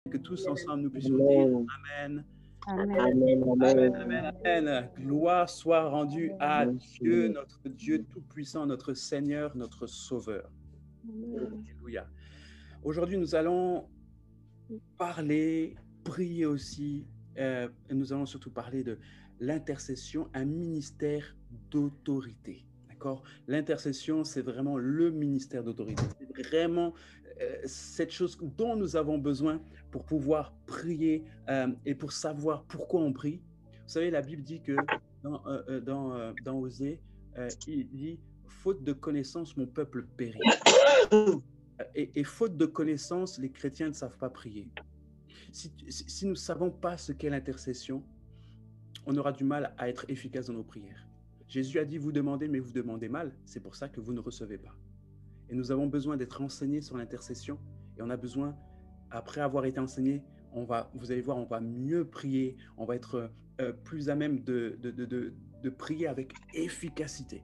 Que tous ensemble nous puissions dire Amen. Amen. Amen, Amen, amen. amen, amen. Gloire soit rendue à Dieu, notre Dieu tout-puissant, notre Seigneur, notre Sauveur. Alléluia. Aujourd'hui, nous allons parler, prier aussi, et nous allons surtout parler de l'intercession, un ministère d'autorité. D'accord? L'intercession, c'est vraiment le ministère d'autorité. C'est vraiment cette chose dont nous avons besoin pour pouvoir prier et pour savoir pourquoi on prie. Vous savez, la Bible dit que dans Osée, il dit « Faute de connaissance, mon peuple périt ». Et faute de connaissance, les chrétiens ne savent pas prier. Si nous ne savons pas ce qu'est l'intercession, on aura du mal à être efficace dans nos prières. Jésus a dit, vous demandez, mais vous demandez mal. C'est pour ça que vous ne recevez pas. Et nous avons besoin d'être enseignés sur l'intercession. Et on a besoin, après avoir été enseignés, vous allez voir, on va mieux prier. On va être plus à même de prier avec efficacité.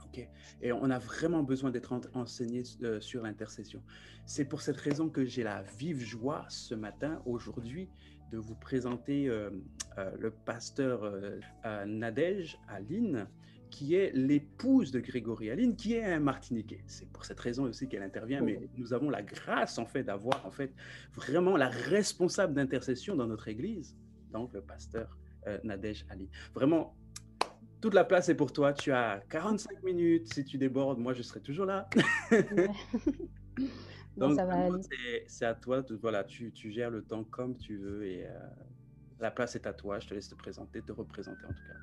Okay. Et on a vraiment besoin d'être enseigné sur l'intercession. C'est pour cette raison que j'ai la vive joie ce matin, aujourd'hui, de vous présenter le pasteur Nadège Aline, qui est l'épouse de Grégory Aline, qui est un Martiniquais. C'est pour cette raison aussi qu'elle intervient, mais nous avons la grâce en fait d'avoir en fait vraiment la responsable d'intercession dans notre église, donc le pasteur Nadège Aline. Vraiment, toute la place est pour toi. Tu as 45 minutes. Si tu débordes, moi, je serai toujours là. Non, donc, ça va c'est à toi. Voilà, tu gères le temps comme tu veux et la place est à toi. Je te laisse te présenter, te représenter en tout cas.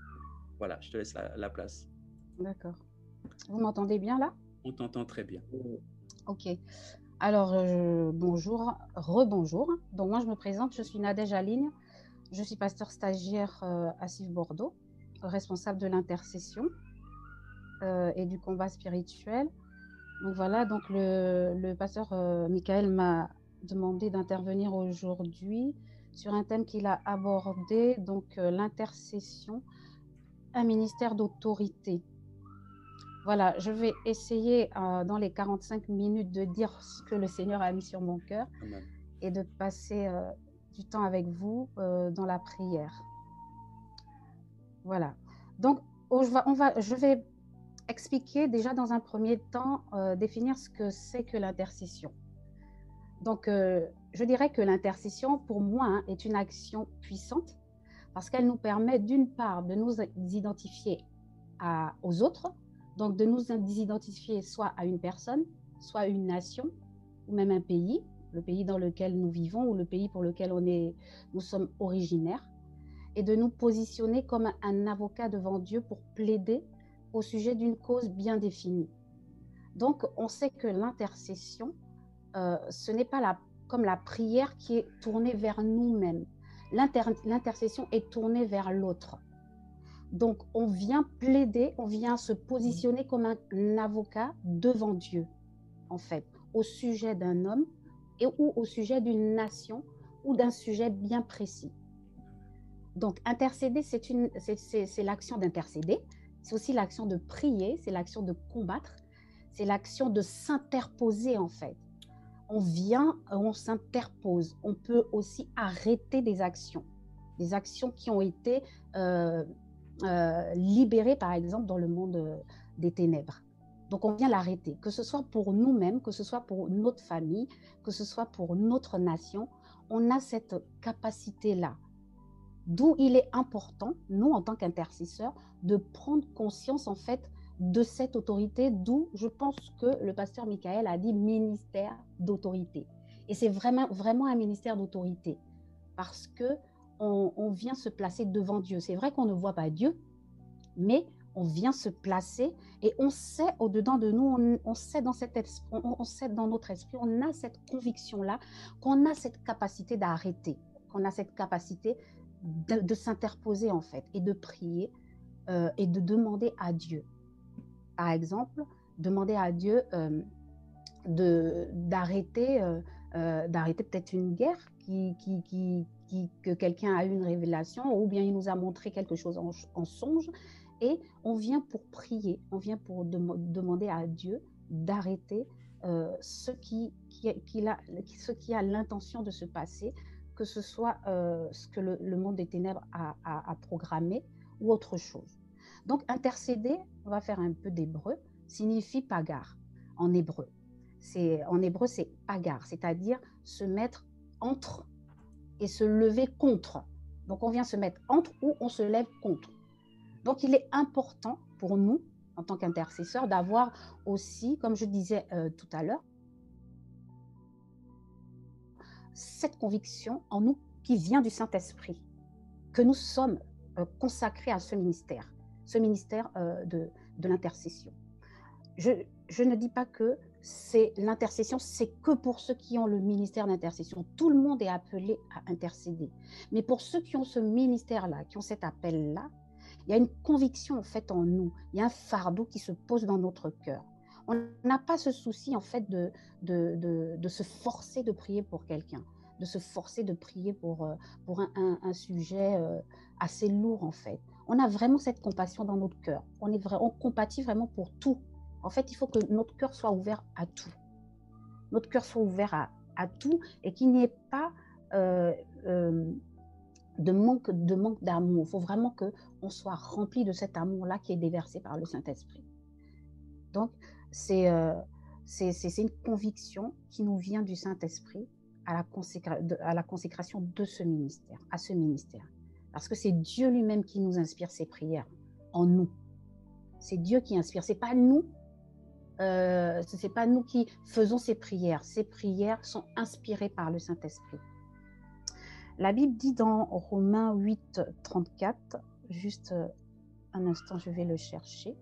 Voilà, je te laisse la place. D'accord. Vous m'entendez bien là? On t'entend très bien. Ok. Alors, bonjour, rebonjour. Donc, moi, je me présente. Je suis Nadège Aline. Je suis pasteur stagiaire à CIF Bordeaux, responsable de l'intercession et du combat spirituel. Donc voilà, donc le pasteur Michael m'a demandé d'intervenir aujourd'hui sur un thème qu'il a abordé, donc l'intercession, un ministère d'autorité. Voilà, je vais essayer dans les 45 minutes de dire ce que le Seigneur a mis sur mon cœur. Amen. Et de passer du temps avec vous dans la prière. Voilà. Donc, je vais expliquer déjà dans un premier temps, définir ce que c'est que l'intercession. Donc, je dirais que l'intercession, pour moi, est une action puissante parce qu'elle nous permet d'une part de nous identifier aux autres, donc de nous identifier soit à une personne, soit à une nation, ou même un pays, le pays dans lequel nous vivons ou le pays pour lequel nous sommes originaires, et de nous positionner comme un avocat devant Dieu pour plaider au sujet d'une cause bien définie. Donc, on sait que l'intercession, ce n'est pas comme la prière qui est tournée vers nous-mêmes. L'intercession est tournée vers l'autre. Donc, on vient plaider, on vient se positionner comme un avocat devant Dieu, en fait, au sujet d'un homme ou au sujet d'une nation ou d'un sujet bien précis. Donc, intercéder, c'est l'action d'intercéder, c'est aussi l'action de prier, c'est l'action de combattre, c'est l'action de s'interposer en fait. On vient, on s'interpose. On peut aussi arrêter des actions qui ont été libérées par exemple dans le monde des ténèbres. Donc, on vient l'arrêter, que ce soit pour nous-mêmes, que ce soit pour notre famille, que ce soit pour notre nation, on a cette capacité-là. D'où il est important, nous, en tant qu'intercesseurs, de prendre conscience, en fait, de cette autorité, d'où je pense que le pasteur Michael a dit ministère d'autorité. Et c'est vraiment un ministère d'autorité parce qu'on vient se placer devant Dieu. C'est vrai qu'on ne voit pas Dieu, mais on vient se placer et on sait au-dedans de nous, on sait dans notre esprit, on a cette conviction-là, qu'on a cette capacité d'arrêter, qu'on a cette capacité de s'interposer en fait et de prier et de demander à Dieu. Par exemple, demander à Dieu d'arrêter peut-être une guerre que quelqu'un a eu une révélation ou bien il nous a montré quelque chose en songe et on vient pour prier, on vient pour demander à Dieu d'arrêter ce qui a l'intention de se passer, que ce soit ce que le monde des ténèbres a programmé ou autre chose. Donc, intercéder, on va faire un peu d'hébreu, signifie pagar en hébreu. En hébreu, c'est pagar, c'est-à-dire se mettre entre et se lever contre. Donc, on vient se mettre entre ou on se lève contre. Donc, il est important pour nous, en tant qu'intercesseurs, d'avoir aussi, comme je disais tout à l'heure, cette conviction en nous qui vient du Saint-Esprit, que nous sommes consacrés à ce ministère de l'intercession. Je ne dis pas que l'intercession, c'est que pour ceux qui ont le ministère d'intercession. Tout le monde est appelé à intercéder. Mais pour ceux qui ont ce ministère-là, qui ont cet appel-là, il y a une conviction en fait en nous. Il y a un fardeau qui se pose dans notre cœur. On n'a pas ce souci en fait de se forcer de prier pour quelqu'un, de se forcer de prier pour un sujet assez lourd en fait. On a vraiment cette compassion dans notre cœur. On compatit vraiment pour tout. En fait, il faut que notre cœur soit ouvert à tout. Notre cœur soit ouvert à tout et qu'il n'y ait pas de manque d'amour. Il faut vraiment qu'on soit rempli de cet amour-là qui est déversé par le Saint-Esprit. Donc, c'est une conviction qui nous vient du Saint-Esprit à la consécration de ce ministère, à ce ministère. Parce que c'est Dieu lui-même qui nous inspire ses prières en nous. C'est Dieu qui inspire. C'est pas nous qui faisons ces prières. Ces prières sont inspirées par le Saint-Esprit. La Bible dit dans Romains 8, 34, juste un instant, je vais le chercher.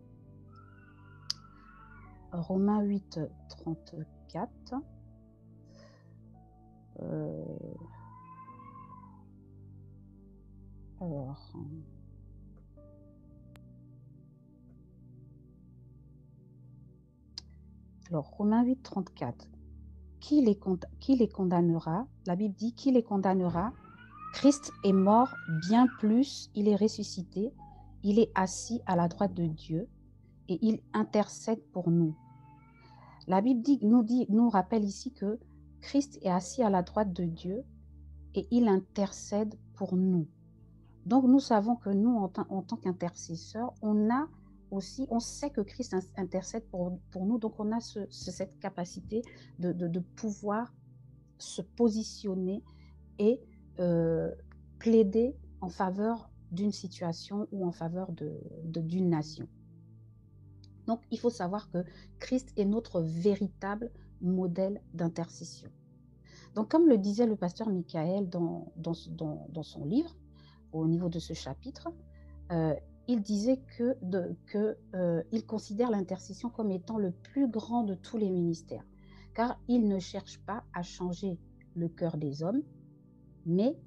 Romains 8, 34. Alors, Romains 8, 34. Qui les condamnera? La Bible dit, qui les condamnera? Christ est mort, bien plus, il est ressuscité, il est assis à la droite de Dieu et il intercède pour nous. La Bible nous rappelle ici que Christ est assis à la droite de Dieu et il intercède pour nous. Donc nous savons que nous, en tant qu'intercesseurs, on sait que Christ intercède pour nous, donc on a cette capacité de pouvoir se positionner et plaider en faveur d'une situation ou en faveur d'une nation. Donc, il faut savoir que Christ est notre véritable modèle d'intercession. Donc, comme le disait le pasteur Michael dans son livre, au niveau de ce chapitre, il disait qu'il considère l'intercession comme étant le plus grand de tous les ministères, car il ne cherche pas à changer le cœur des hommes, mais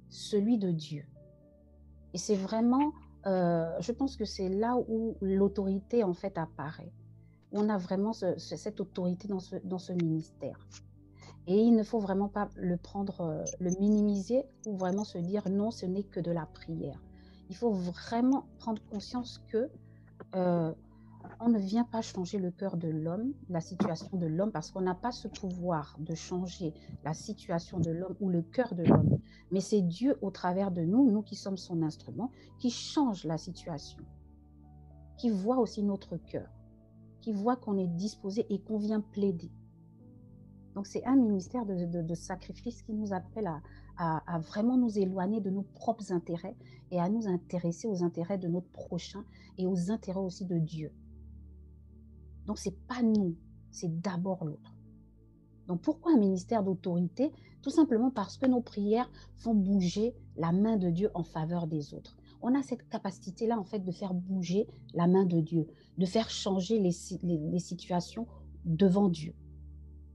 celui de Dieu. Et c'est vraiment, je pense que c'est là où l'autorité en fait apparaît. On a vraiment cette autorité dans ce ministère. Et il ne faut vraiment pas le minimiser ou vraiment se dire non, ce n'est que de la prière. Il faut vraiment prendre conscience que on ne vient pas changer le cœur de l'homme, la situation de l'homme, parce qu'on n'a pas ce pouvoir de changer la situation de l'homme ou le cœur de l'homme. Mais c'est Dieu, au travers de nous, nous qui sommes son instrument, qui change la situation, qui voit aussi notre cœur, qui voit qu'on est disposé et qu'on vient plaider. Donc c'est un ministère de sacrifice qui nous appelle à vraiment nous éloigner de nos propres intérêts et à nous intéresser aux intérêts de notre prochain et aux intérêts aussi de Dieu. Donc, ce n'est pas nous, c'est d'abord l'autre. Donc, pourquoi un ministère d'autorité? Tout simplement parce que nos prières font bouger la main de Dieu en faveur des autres. On a cette capacité-là, en fait, de faire bouger la main de Dieu, de faire changer les situations devant Dieu,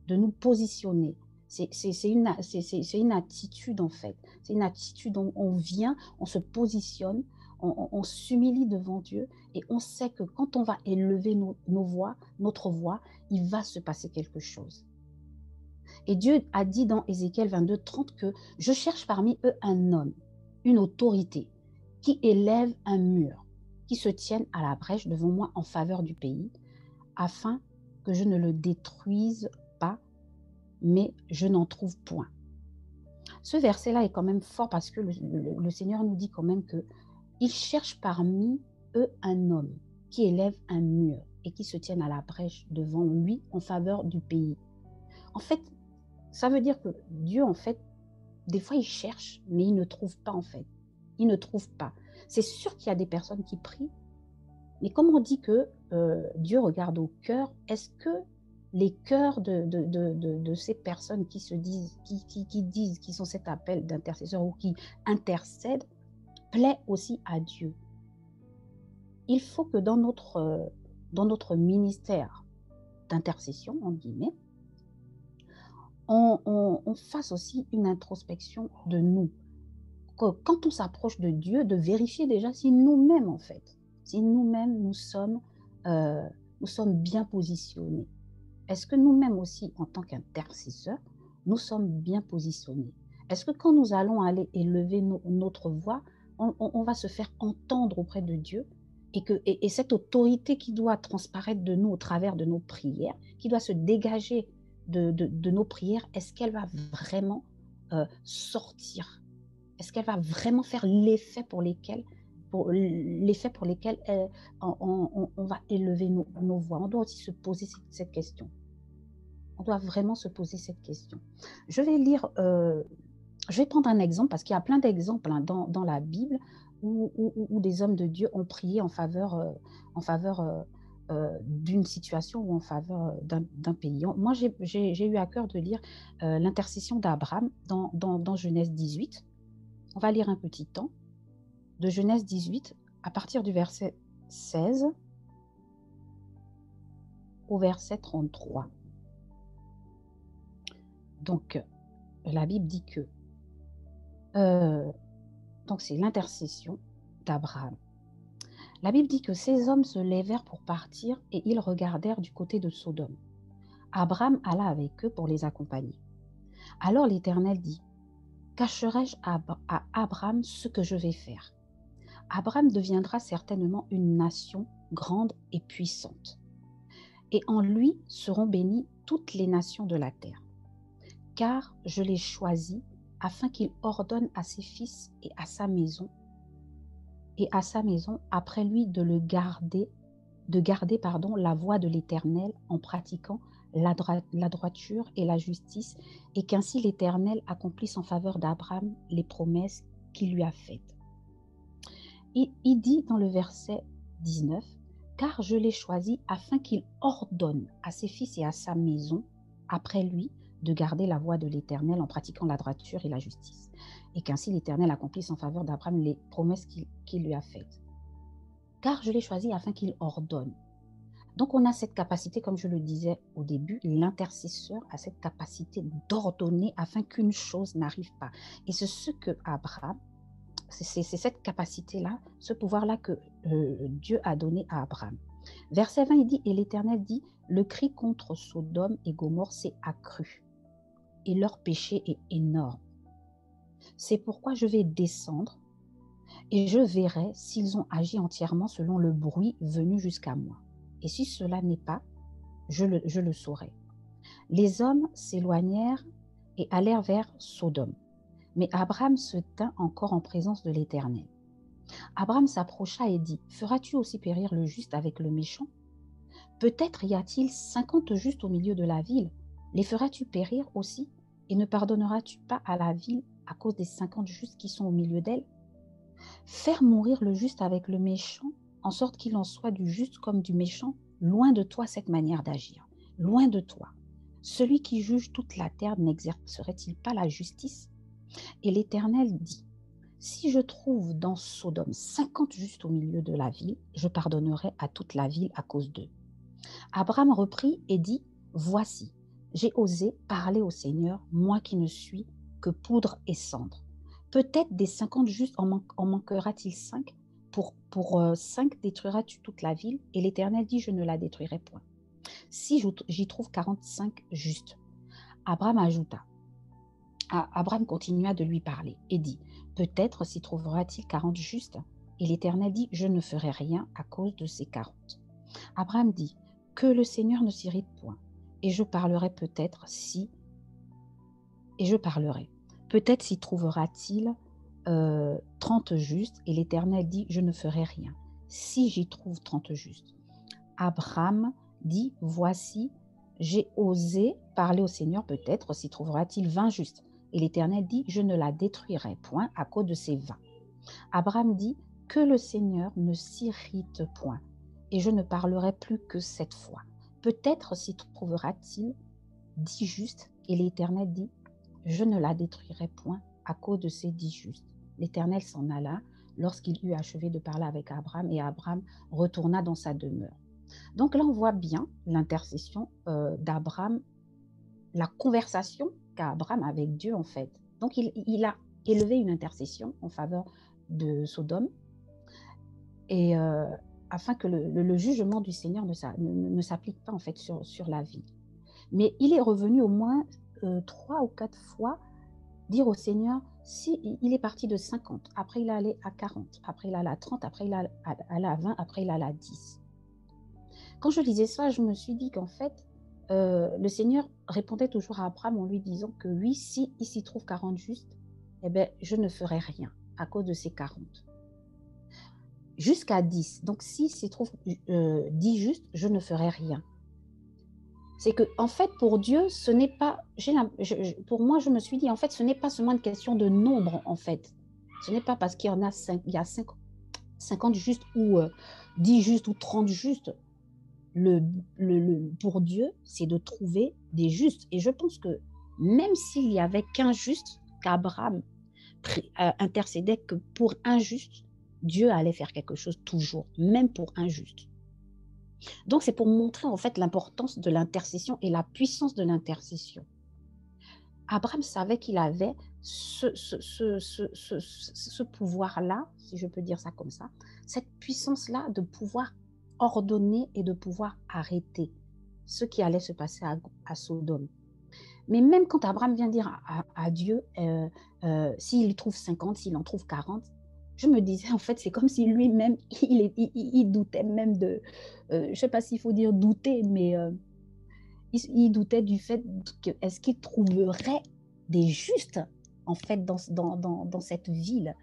de nous positionner. C'est une attitude, en fait. C'est une attitude où on vient, on se positionne, on s'humilie devant Dieu et on sait que quand on va élever notre voix, il va se passer quelque chose. Et Dieu a dit dans Ézéchiel 22, 30 que je cherche parmi eux un homme, une autorité, qui élève un mur, qui se tienne à la brèche devant moi en faveur du pays, afin que je ne le détruise pas, mais je n'en trouve point. Ce verset-là est quand même fort parce que le Seigneur nous dit quand même qu'il cherche parmi eux un homme qui élève un mur et qui se tienne à la brèche devant lui en faveur du pays. En fait, ça veut dire que Dieu, en fait, des fois, il cherche, mais il ne trouve pas, en fait. Il ne trouve pas. C'est sûr qu'il y a des personnes qui prient, mais comme on dit que Dieu regarde au cœur, est-ce que les cœurs de ces personnes qui se disent, qui disent qu'ils sont cet appel d'intercesseur ou qui intercèdent, plaît aussi à Dieu? Il faut que dans notre ministère d'intercession, en guillemets, on fasse aussi une introspection de nous. Quand on s'approche de Dieu, de vérifier déjà si nous-mêmes, en fait, si nous-mêmes, nous sommes bien positionnés. Est-ce que nous-mêmes aussi, en tant qu'intercesseurs, nous sommes bien positionnés? Est-ce que quand nous allons aller élever notre voix, on va se faire entendre auprès de Dieu et cette autorité qui doit transparaître de nous au travers de nos prières, qui doit se dégager de nos prières, est-ce qu'elle va vraiment sortir? Est-ce qu'elle va vraiment faire l'effet pour lesquels on va élever nos voix? On doit aussi se poser cette question. On doit vraiment se poser cette question. Je vais prendre un exemple parce qu'il y a plein d'exemples dans la Bible où des hommes de Dieu ont prié en faveur d'une situation ou en faveur d'un pays. Moi, j'ai eu à cœur de lire l'intercession d'Abraham dans Genèse 18. On va lire un petit temps de Genèse 18 à partir du verset 16 au verset 33. Donc, la Bible dit que donc c'est l'intercession d'Abraham. La Bible dit que ces hommes se levèrent pour partir et ils regardèrent du côté de Sodome. Abraham alla avec eux pour les accompagner. Alors l'Éternel dit: cacherai-je à Abraham ce que je vais faire? Abraham deviendra certainement une nation grande et puissante. Et en lui seront bénies toutes les nations de la terre. Car je l'ai choisi afin qu'il ordonne à ses fils et à sa maison après lui de garder la voie de l'Éternel en pratiquant la droiture et la justice, et qu'ainsi l'Éternel accomplisse en faveur d'Abraham les promesses qu'il lui a faites. Il dit dans le verset 19, « Car je l'ai choisi afin qu'il ordonne à ses fils et à sa maison, après lui, de garder la voie de l'Éternel en pratiquant la droiture et la justice, et qu'ainsi l'Éternel accomplisse en faveur d'Abraham les promesses qu'il lui a faites. Car je l'ai choisi afin qu'il ordonne. » Donc on a cette capacité, comme je le disais au début, l'intercesseur a cette capacité d'ordonner afin qu'une chose n'arrive pas. Et c'est ce que Abraham, c'est cette capacité-là, ce pouvoir-là que Dieu a donné à Abraham. Verset 20, il dit, et l'Éternel dit, le cri contre Sodome et Gomorrhe s'est accru, et leur péché est énorme. C'est pourquoi je vais descendre, et je verrai s'ils ont agi entièrement selon le bruit venu jusqu'à moi. Et si cela n'est pas, je le saurai. Les hommes s'éloignèrent et allèrent vers Sodome. Mais Abraham se tint encore en présence de l'Éternel. Abraham s'approcha et dit, « Feras-tu aussi périr le juste avec le méchant? Peut-être y a-t-il 50 justes au milieu de la ville. Les feras-tu périr aussi? Et ne pardonneras-tu pas à la ville à cause des 50 justes qui sont au milieu d'elle? Faire mourir le juste avec le méchant, en sorte qu'il en soit du juste comme du méchant, loin de toi cette manière d'agir, loin de toi. Celui qui juge toute la terre n'exercerait-il pas la justice? Et l'Éternel dit, si je trouve dans Sodome 50 justes au milieu de la ville, je pardonnerai à toute la ville à cause d'eux. Abraham reprit et dit, voici, j'ai osé parler au Seigneur, moi qui ne suis que poudre et cendre. Peut-être des 50 justes en manquera-t-il 5? Pour 5 détruiras-tu toute la ville? Et l'Éternel dit, je ne la détruirai point. Si j'y trouve 45 justes. Abraham continua de lui parler et dit, peut-être s'y trouvera-t-il 40 justes? Et l'Éternel dit, je ne ferai rien à cause de ces 40. Abraham dit, que le Seigneur ne s'irrite point. Et je parlerai peut-être si, et je parlerai. Peut-être s'y trouvera-t-il 30 justes, et l'Éternel dit, je ne ferai rien. Si j'y trouve 30 justes. Abraham dit, voici, j'ai osé parler au Seigneur, peut-être s'y trouvera-t-il 20 justes. Et l'Éternel dit, je ne la détruirai point à cause de ces 20. Abraham dit, que le Seigneur ne s'irrite point, et je ne parlerai plus que cette fois. Peut-être s'y trouvera-t-il 10 justes, et l'Éternel dit, je ne la détruirai point à cause de ces 10 justes. L'Éternel s'en alla lorsqu'il eut achevé de parler avec Abraham, et Abraham retourna dans sa demeure. Donc là, on voit bien l'intercession d'Abraham, la conversation qu'a Abraham avec Dieu, en fait. Donc, il a élevé une intercession en faveur de Sodome, et afin que le jugement du Seigneur ne s'applique pas, en fait, sur la ville. Mais il est revenu au moins 3 ou 4 fois dire au Seigneur, si il est parti de 50, après il est allé à 40, après il est allé à 30, après il est allé à 20, après il est allé à 10. Quand je lisais ça, je me suis dit qu'en fait, le Seigneur répondait toujours à Abraham en lui disant que oui, si il s'y trouve 40 justes, eh bien, je ne ferai rien à cause de ces 40. Jusqu'à 10. Donc, s'il s'y trouve 10 justes, je ne ferai rien. C'est que, en fait, pour Dieu, ce n'est pas... pour moi, je me suis dit, en fait, ce n'est pas seulement une question de nombre, en fait. Ce n'est pas parce qu'il y en a 50 justes ou 10 justes ou 30 justes. Pour Dieu, c'est de trouver des justes. Et je pense que même s'il y avait qu'un juste, qu'Abraham intercédait que pour un juste, Dieu allait faire quelque chose toujours, même pour un juste. Donc, c'est pour montrer en fait l'importance de l'intercession et la puissance de l'intercession. Abraham savait qu'il avait ce pouvoir-là, si je peux dire ça comme ça, cette puissance-là de pouvoir ordonner et de pouvoir arrêter ce qui allait se passer à Sodome. Mais même quand Abraham vient dire à Dieu, s'il trouve 50, s'il en trouve 40, je me disais, en fait, c'est comme si lui-même, il doutait même de... je ne sais pas s'il faut dire douter, mais il doutait du fait que est-ce qu'il trouverait des justes, en fait, dans cette ville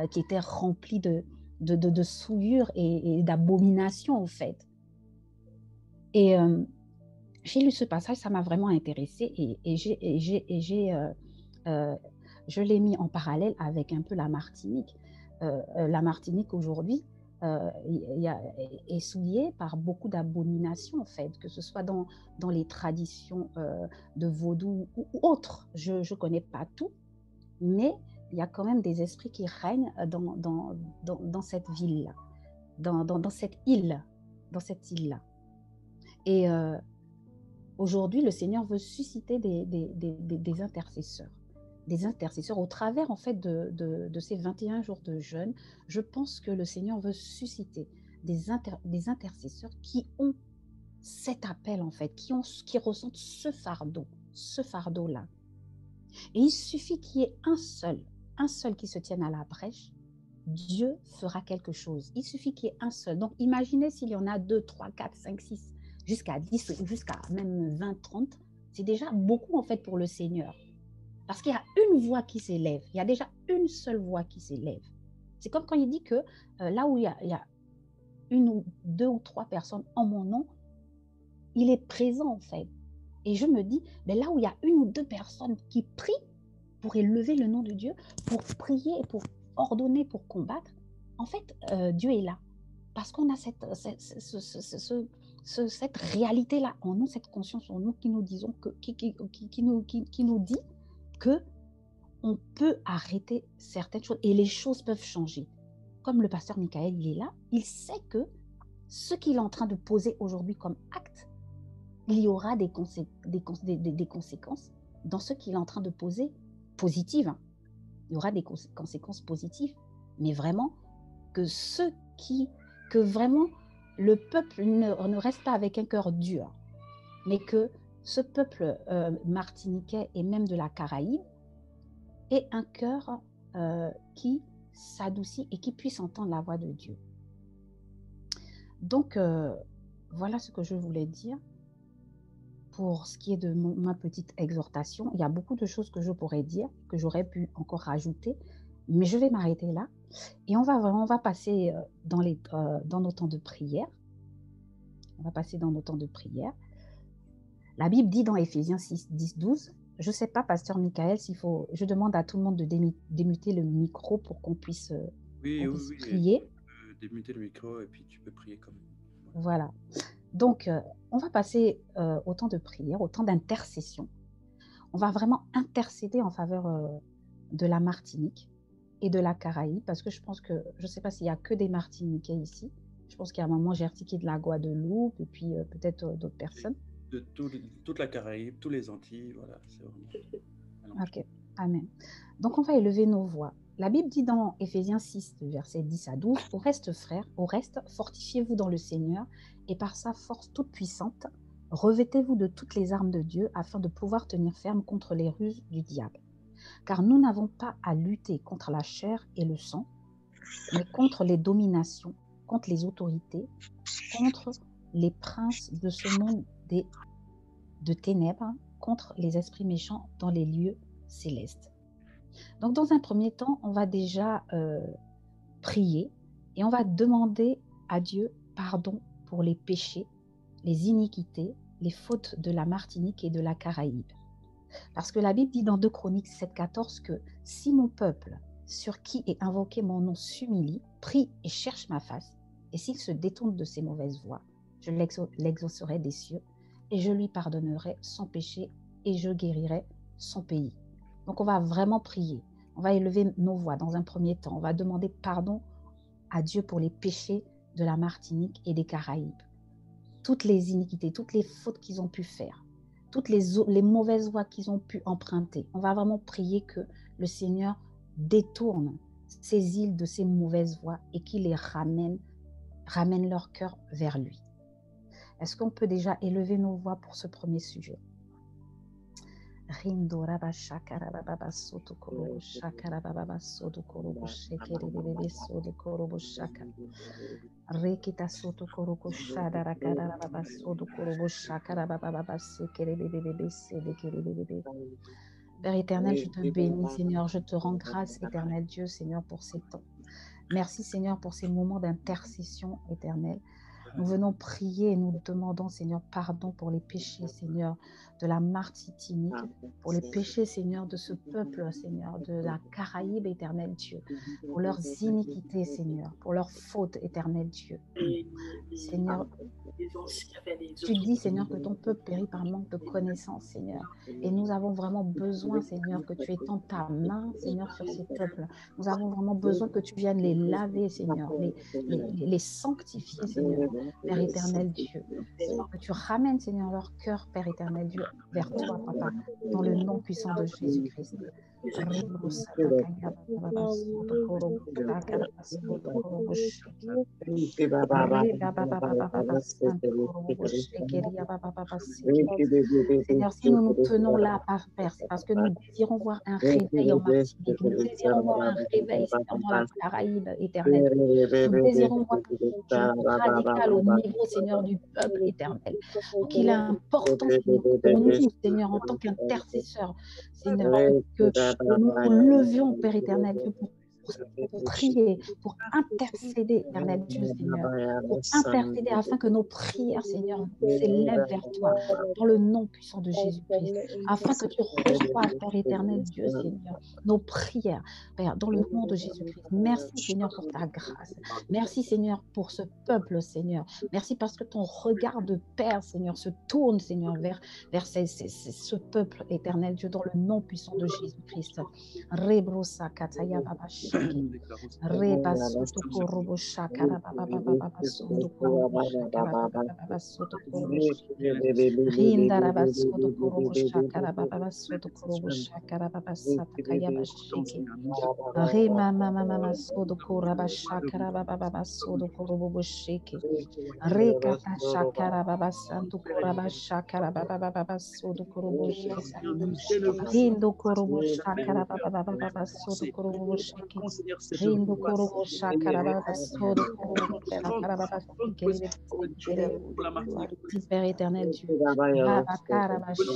qui était remplie de souillure et d'abominations, en fait. Et j'ai lu ce passage, ça m'a vraiment intéressée et je l'ai mis en parallèle avec un peu la Martinique. La Martinique aujourd'hui est souillée par beaucoup d'abominations, en fait, que ce soit dans les traditions de vaudou ou autres. Je ne connais pas tout, mais il y a quand même des esprits qui règnent dans cette ville-là, dans cette île, dans cette île-là. Et aujourd'hui, le Seigneur veut susciter des intercesseurs. Des intercesseurs au travers, en fait, de ces 21 jours de jeûne. Je pense que le Seigneur veut susciter des intercesseurs qui ont cet appel, en fait, qui ressentent ce fardeau-là. Et il suffit qu'il y ait un seul qui se tienne à la brèche, Dieu fera quelque chose. Il suffit qu'il y ait un seul. Donc, imaginez s'il y en a 2, 3, 4, 5, 6, jusqu'à 10, jusqu'à même 20, 30. C'est déjà beaucoup, en fait, pour le Seigneur. Parce qu'il y a une voix qui s'élève. Il y a déjà une seule voix qui s'élève. C'est comme quand il dit que là où il y a 1 ou 2 ou 3 personnes en mon nom, il est présent, en fait. Et je me dis, ben là où il y a 1 ou 2 personnes qui prient pour élever le nom de Dieu, pour prier, pour ordonner, pour combattre, en fait, Dieu est là. Parce qu'on a cette réalité-là en nous, cette conscience en nous qui nous disons qui nous dit que on peut arrêter certaines choses et les choses peuvent changer. Comme le pasteur Michael, il est là, il sait que ce qu'il est en train de poser aujourd'hui comme acte, il y aura des conséquences dans ce qu'il est en train de poser, positives. Hein. Il y aura des conséquences positives, mais vraiment que vraiment le peuple ne reste pas avec un cœur dur, mais que ce peuple martiniquais et même de la Caraïbe ait un cœur qui s'adoucit et qui puisse entendre la voix de Dieu. Donc, voilà ce que je voulais dire. Pour ce qui est de ma petite exhortation, il y a beaucoup de choses que je pourrais dire, que j'aurais pu encore rajouter, mais je vais m'arrêter là. Et on va passer dans nos temps de prière. On va passer dans nos temps de prière. La Bible dit dans Éphésiens 6, 10, 12, je ne sais pas, pasteur Michael, je demande à tout le monde de démuter le micro pour qu'on puisse, Oui, prier. Tu peux démuter le micro et puis tu peux prier quand même. Voilà. Donc, on va passer au temps de prière, au temps d'intercession. On va vraiment intercéder en faveur de la Martinique et de la Caraïbe, parce que je pense que, je ne sais pas s'il n'y a que des Martiniquais ici. Je pense qu'il y a un moment, j'ai articulé de la Guadeloupe et puis peut-être d'autres personnes. De toute la Caraïbe, tous les Antilles, voilà, c'est vraiment... Ok, amen. Donc, on va élever nos voix. La Bible dit dans Éphésiens 6, versets 10 à 12, « Au reste, frères, au reste, fortifiez-vous dans le Seigneur et par sa force toute puissante, revêtez-vous de toutes les armes de Dieu afin de pouvoir tenir ferme contre les ruses du diable. Car nous n'avons pas à lutter contre la chair et le sang, mais contre les dominations, contre les autorités, contre les princes de ce monde de ténèbres, contre les esprits méchants dans les lieux célestes. » Donc, dans un premier temps, on va déjà prier et on va demander à Dieu pardon pour les péchés, les iniquités, les fautes de la Martinique et de la Caraïbe. Parce que la Bible dit dans 2 Chroniques 7,14 que si mon peuple, sur qui est invoqué mon nom, s'humilie, prie et cherche ma face, et s'il se détourne de ses mauvaises voies, je l'exaucerai des cieux et je lui pardonnerai son péché et je guérirai son pays. Donc, on va vraiment prier. On va élever nos voix dans un premier temps. On va demander pardon à Dieu pour les péchés de la Martinique et des Caraïbes. Toutes les iniquités, toutes les fautes qu'ils ont pu faire, toutes les mauvaises voies qu'ils ont pu emprunter. On va vraiment prier que le Seigneur détourne ces îles de ces mauvaises voies et qu'il les ramène leur cœur vers lui. Est-ce qu'on peut déjà élever nos voix pour ce premier sujet? Rindora bashakara baba soto korobo shakara baba soto korobo shekere bebe soto korobo shaka rekita soto korobo shadara kara baba soto korobo shakara baba sekere bebe sekere bebe. Père éternel, je te bénis, Seigneur, je te rends grâce, éternel Dieu, Seigneur, pour ces temps. Merci, Seigneur, pour ces moments d'intercession, éternelle. Nous venons prier et nous demandons, Seigneur, pardon pour les péchés, Seigneur, de la Martinique, pour les péchés, Seigneur, de ce peuple, Seigneur, de la Caraïbe, éternel Dieu, pour leurs iniquités, Seigneur, pour leurs fautes, éternel Dieu. Seigneur, tu dis, Seigneur, que ton peuple périt par manque de connaissance, Seigneur. Et nous avons vraiment besoin, Seigneur, que tu étends ta main, Seigneur, sur ces peuples. Nous avons vraiment besoin que tu viennes les laver, Seigneur, les sanctifier, Seigneur, Père éternel Dieu. Seigneur, que tu ramènes, Seigneur, leur cœur, Père éternel Dieu, vers toi, Papa, dans le nom puissant de Jésus-Christ. Seigneur, si nous nous tenons là, Père, c'est parce que nous désirons voir un réveil en Martinique. Nous désirons voir un réveil, Seigneur, dans la Caraïbe éternelle. Nous désirons voir quelque chose de radical au niveau, Seigneur, du peuple éternel. Donc, il est important, Seigneur, que nous, Seigneur, en tant qu'intercesseurs, Seigneur, que nous nous levions, Père éternel Dieu, pour prier, pour intercéder, éternel Dieu, Seigneur, pour intercéder afin que nos prières, Seigneur, s'élèvent vers toi, dans le nom puissant de Jésus-Christ, afin que tu reçoives, Père éternel Dieu, Seigneur, nos prières, Père, dans le nom de Jésus-Christ. Merci, Seigneur, pour ta grâce. Merci, Seigneur, pour ce peuple, Seigneur. Merci parce que ton regard de Père, Seigneur, se tourne, Seigneur, vers ce peuple, éternel Dieu, dans le nom puissant de Jésus-Christ. Rebrosa kataya baba shiki. Reba soto korobo shakara baba baba soto korobo shakara baba soto korobo rinda raba soto korobo shakara baba soto korobo shakara baba sata kaya bashiki. Rema mama soto koraba shakara baba soto korobo shiki. Rekata shakara baba santo koraba shakara baba soto korobo shiki. Rindo korobo shakara baba soto korobo shiki. avons, Seigneur, cette Rindo voix, korobo Seigneur, shakarababa sodo korobo shakarababa pour la Martinique. Père éternel Dieu. Voulons,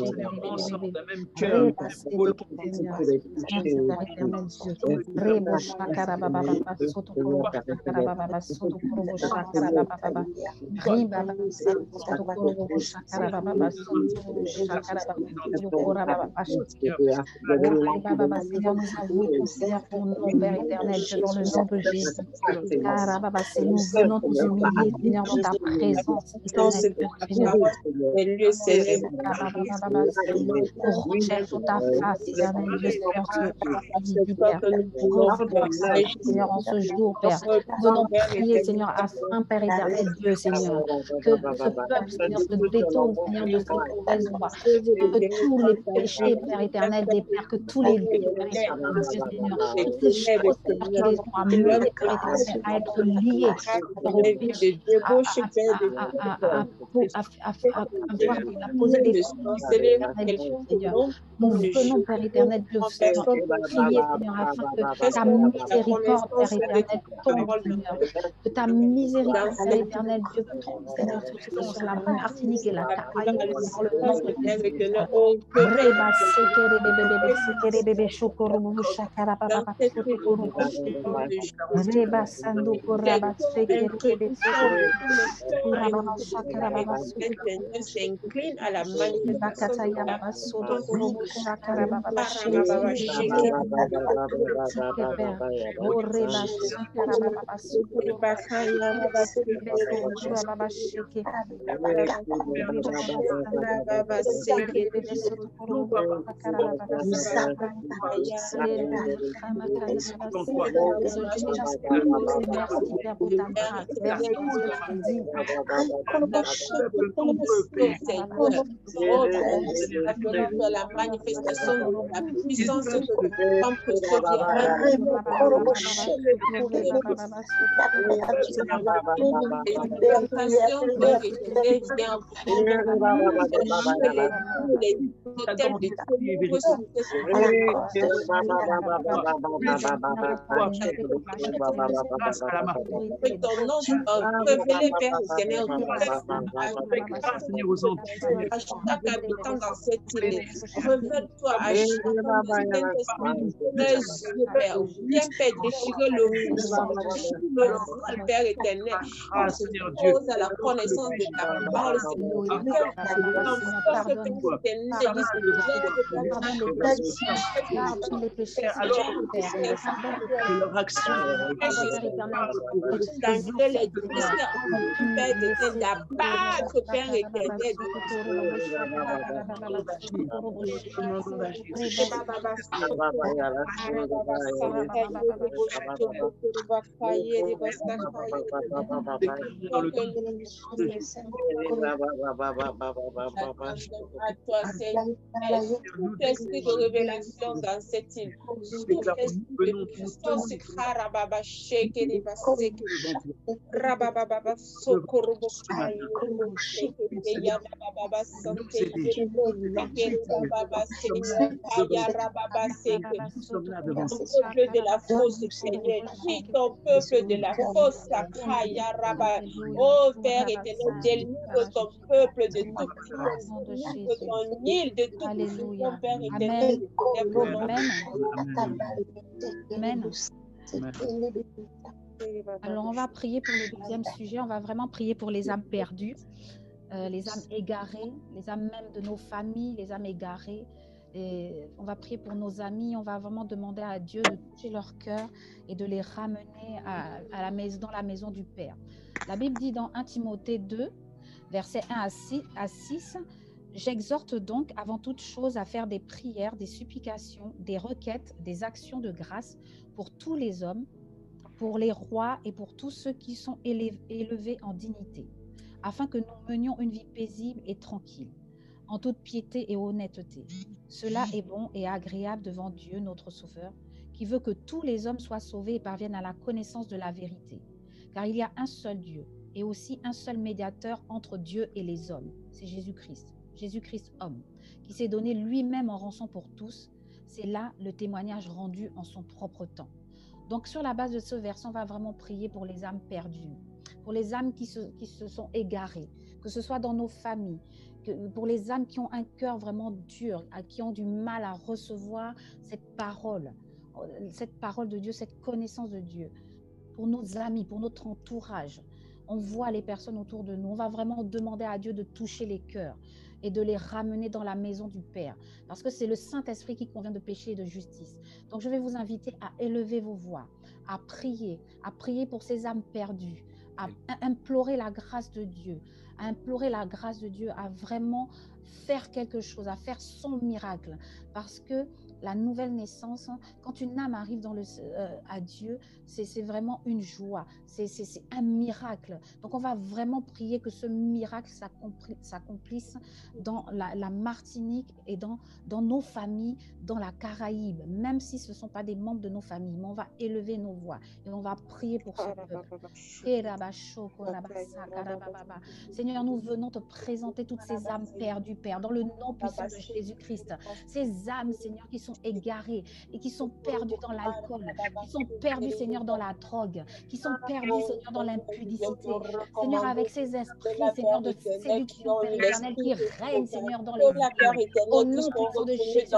Seigneur, ensemble, d'un même cœur, Reba nous voulons Seigneur, merci Père éternel Dieu. Rebo shakarababa sodo korobo shakarababa sodo korobo shakarababa. Riba sodo korobo shakarababa sodo korobo shakarababa sodo korababa. Seigneur, nous avons, Seigneur, ton nom, Père éternel, Dieu, dans le nom de Jésus. Carababa, nous venons nous humilier, Seigneur, dans ta présence, éternelle, Seigneur. Pour rechercher ta face, éternel Dieu, Seigneur, Seigneur, en ce jour, Père. Venons prier, Seigneur, afin, Père éternel, Dieu, Seigneur, que ce peuple, Seigneur, se détourne, Seigneur, de cette mauvaise voie. Que tous les péchés, Père éternel, des pères, que tous les vies, Père éternel, Dieu, Seigneur, toutes ces choses, Seigneur, qui les ont amenés, Père éternel, à être liés, Seigneur, au péché, à poser des fondements, Père éternel, Dieu, Seigneur. Nous venons, Père éternel, Dieu, Seigneur, prier, Seigneur, afin que ta miséricorde, Père éternel, tombe, Seigneur. Que ta miséricorde, Père éternel, Dieu, tombe, Seigneur, sur la Martinique et la Caraïbe, dans le nom de Jésus. Reba sekere bebe sekere bebe shokoro shakara baba sokoro reba sandu koraba sekere bebe shokoro baba shakara baba s'incline à la manifestation de la korobo shakara baba shekere o reba shakara baba sokoro baba shekere la manifestation de la puissance de chaque habitant dans cette île. Révèle-toi à chaque Père. Viens, Père, déchirer le voile, Père éternel. Pose à la connaissance de ta parole, pardonne les péchés, leur action, d'abattre, Père éternel. À toi, Seigneur, tout esprit de révélation dans cette île, tout esprit de puissance, Karababa, Sheke, Rababa, Sokorobo, Yababa, Santé, Baba, Rababa, Seke, peuple de la fosse, Seigneur, qui ton peuple de la fosse, Sakaya, Rabba, oh Père éternel, délivre ton peuple de toute prison, de ton île, de toute prison, Père éternel. Amen. Alors, on va prier pour le deuxième sujet. On va vraiment prier pour les âmes perdues, les âmes égarées, les âmes même de nos familles, les âmes égarées. Et on va prier pour nos amis. On va vraiment demander à Dieu de toucher leur cœur et de les ramener à la maison, dans la maison du Père. La Bible dit dans 1 Timothée 2, versets 1 à 6, « J'exhorte donc avant toute chose à faire des prières, des supplications, des requêtes, des actions de grâce pour tous les hommes, pour les rois et pour tous ceux qui sont élevés en dignité, afin que nous menions une vie paisible et tranquille, en toute piété et honnêteté. Cela est bon et agréable devant Dieu, notre Sauveur, qui veut que tous les hommes soient sauvés et parviennent à la connaissance de la vérité. Car il y a un seul Dieu et aussi un seul médiateur entre Dieu et les hommes, c'est Jésus-Christ. Jésus-Christ homme, qui s'est donné lui-même en rançon pour tous, c'est là le témoignage rendu en son propre temps. Donc, sur la base de ce verset, on va vraiment prier pour les âmes perdues, pour les âmes qui se sont égarées, que ce soit dans nos familles, pour les âmes qui ont un cœur vraiment dur, qui ont du mal à recevoir cette parole de Dieu, cette connaissance de Dieu, pour nos amis, pour notre entourage. On voit les personnes autour de nous. On va vraiment demander à Dieu de toucher les cœurs et de les ramener dans la maison du Père. Parce que c'est le Saint-Esprit qui convient de péché et de justice. Donc, je vais vous inviter à élever vos voix, à prier pour ces âmes perdues, à implorer la grâce de Dieu, à vraiment faire quelque chose, à faire son miracle. Parce que la nouvelle naissance, quand une âme arrive à Dieu, c'est vraiment une joie, c'est un miracle. Donc on va vraiment prier que ce miracle s'accomplisse dans la Martinique et dans nos familles, dans la Caraïbe, même si ce ne sont pas des membres de nos familles, mais on va élever nos voix et on va prier pour ce peuple. Seigneur, nous venons te présenter toutes ces âmes perdues, Père, dans le nom puissant de Jésus-Christ. Ces âmes, Seigneur, qui sont égarées et qui sont perdues dans l'alcool, qui sont perdues, Seigneur, dans la drogue, qui sont perdues, Seigneur, dans l'impudicité. Seigneur, avec ces esprits, Seigneur, de séduction, Père éternel, qui règnent, Seigneur, dans les âmes. Au nom puissant de Jésus-Christ.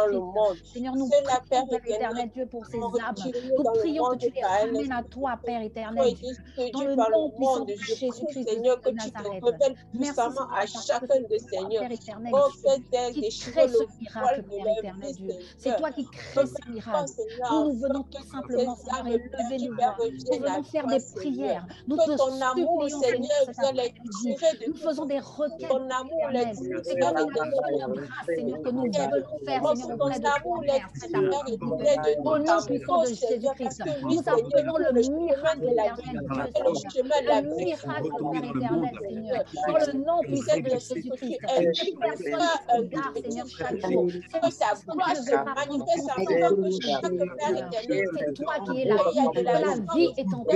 Seigneur, nous prions, Père éternel Dieu, pour ces âmes. Nous prions que tu les ramènes à toi, Père éternel Dieu, dans le nom puissant de Jésus-Christ de Nazareth. Merci, à chacun de Seigneur. Père éternel Dieu, qui crée ce miracle, Père éternel Dieu. C'est toi qui crée ce miracle. Nous venons tout simplement, Seigneur, élever nos voix. Nous venons faire des prières. Nous te supplions, Seigneur, nous faisons des requêtes, éternelles. C'est comme une œuvre de grâce, Seigneur, que nous voulons faire, Seigneur, auprès de toi, Père, cet après-midi. Au nom puissant de Jésus-Christ, nous appelons le miracle éternel, Dieu, Seigneur. Le miracle, Père éternel, Seigneur. Dans le nom puissant de Jésus-Christ. Ces personnes qui se gardent, Seigneur, chaque jour. C'est toi qui es la vie. La vie est en toi,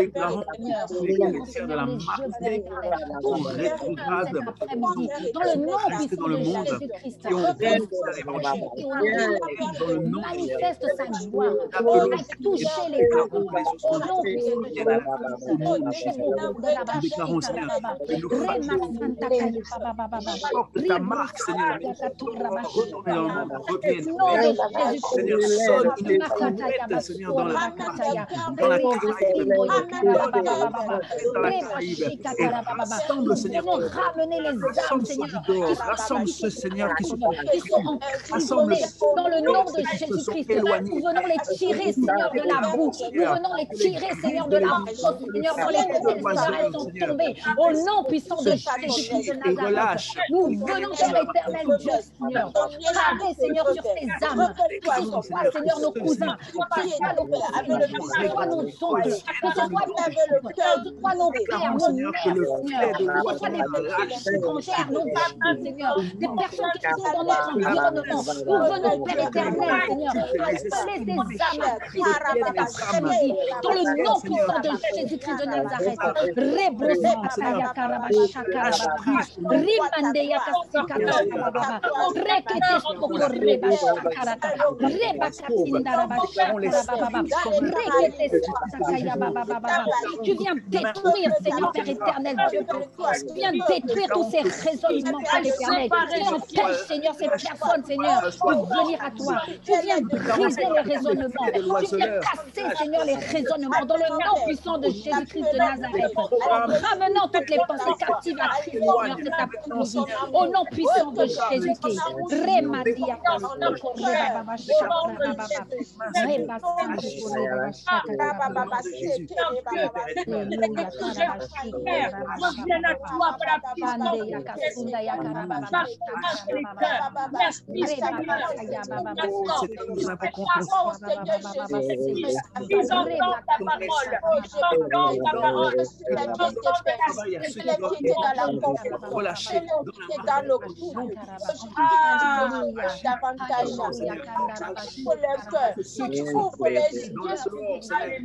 Seigneur. Seigneur, les jeux, Père éternel. Touche cet après-midi. Dans le nom puissant de Jésus-Christ. Manifeste sa gloire. Il va toucher les cœurs. Au nom puissant de Jésus-Christ. Ta marque, Seigneur, Seigneur, sonne une trompette, Seigneur, dans la Caraïbe, rassemble, Seigneur, ramener les âmes, Seigneur, rassemble ceux, Seigneur, qui sont emprisonnés dans le nom de Jésus-Christ. Nous venons les tirer, Seigneur, de la boue. Nous venons les tirer, Seigneur, de la fosse, Seigneur, dans lesquelles ils sont tombés. Au nom puissant de Jésus-Christ de Nazareth, nous venons vers l'éternel Dieu, Seigneur. Travaillez, Seigneur, sur ces âmes. Que ce soit, Seigneur, nos cousins, que ce soit nos cousines, que ce soit nos oncles, que ce soit nos pères, que ce soit nos pères, nos mères, Seigneur, que ce soit des personnes étrangères, nos amis, Seigneur, des personnes qui sont dans notre environnement. Nous venons, Père éternel, Seigneur, appeler ces âmes à Christ cet après-midi, dans le nom puissant de Jésus-Christ de Nazareth. Tu viens détruire, Seigneur, Père éternel, Dieu. Tu viens détruire tous ces raisonnements, Père éternel, qui empêchent, Seigneur, ces personnes, Seigneur, de venir à toi. Tu viens briser les raisonnements. Tu viens casser, Seigneur, les raisonnements dans le nom puissant de Jésus-Christ de Nazareth. Ramenant toutes les pensées captives à Christ, Seigneur, cet après-midi. Au nom puissant de Jésus-Christ. ouvres les cœurs, quand tu ouvres les yeux,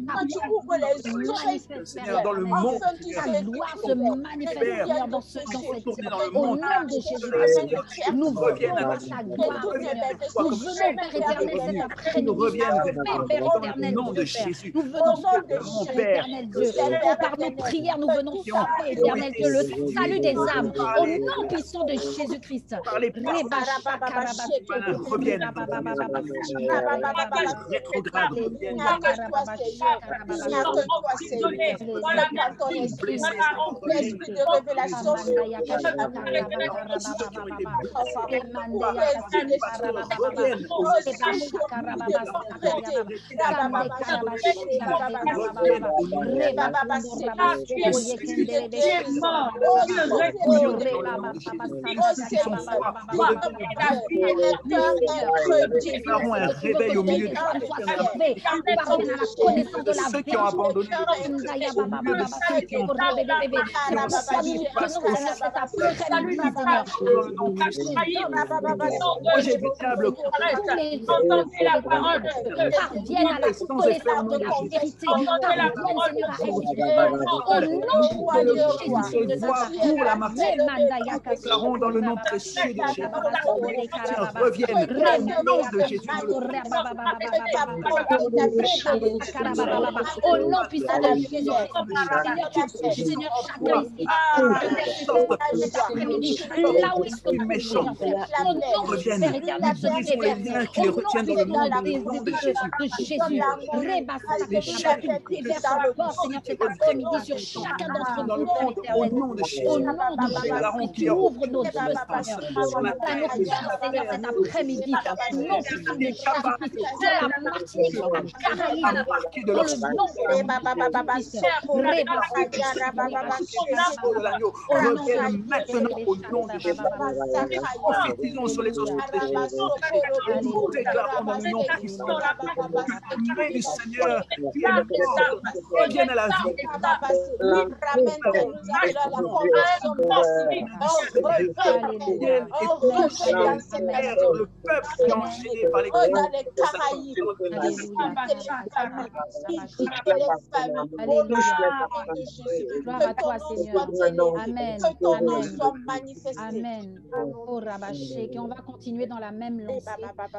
quand tu ouvres les oreilles, Seigneur, dans le monde, ta gloire se manifeste, Seigneur, dans cette au nom de Jésus-Christ. Nous venons dans ta gloire, nous venons, Père éternel, cet après-midi, Père éternel, nom de Dieu, Père. Jésus. Nous venons chercher, éternel Dieu. Par nos prières, nous venons chercher, éternel Dieu, le salut des âmes, au nom puissant de Jésus-Christ. L'esprit de révélation un réveil au milieu de ceux qui ont abandonné déclarons dans le nom précieux de Jésus. Reviennent au nom de Jésus. Au nom puissant de Jésus, Seigneur, tu sais, Seigneur, chacun ici, cet après-midi, là où ils sont méchants, au nom du Père éternel, ce qui est versé, au nom de Jésus, tu déverses encore, Seigneur, cet après-midi sur chacun d'entre nous, Père éternel, au nom de Jésus, tu ouvres nos yeux, Seigneur, à nos cœurs, Seigneur, cet après-midi, au nom puissant de Jésus-Christ, sur la Martinique, sur la Caraïbe, dans le nom de Jésus-Christ, reviennent maintenant au nom de Jésus. Prophétisons sur les ossements de Jésus. Nous déclarons dans le nom puissant du Seigneur qui est mort, revienne à la vie. Le peuple qui est enchaîné par les gloire à toi, Seigneur. Amen. Amen. Oh, Rabashé, on va continuer dans la même lancée.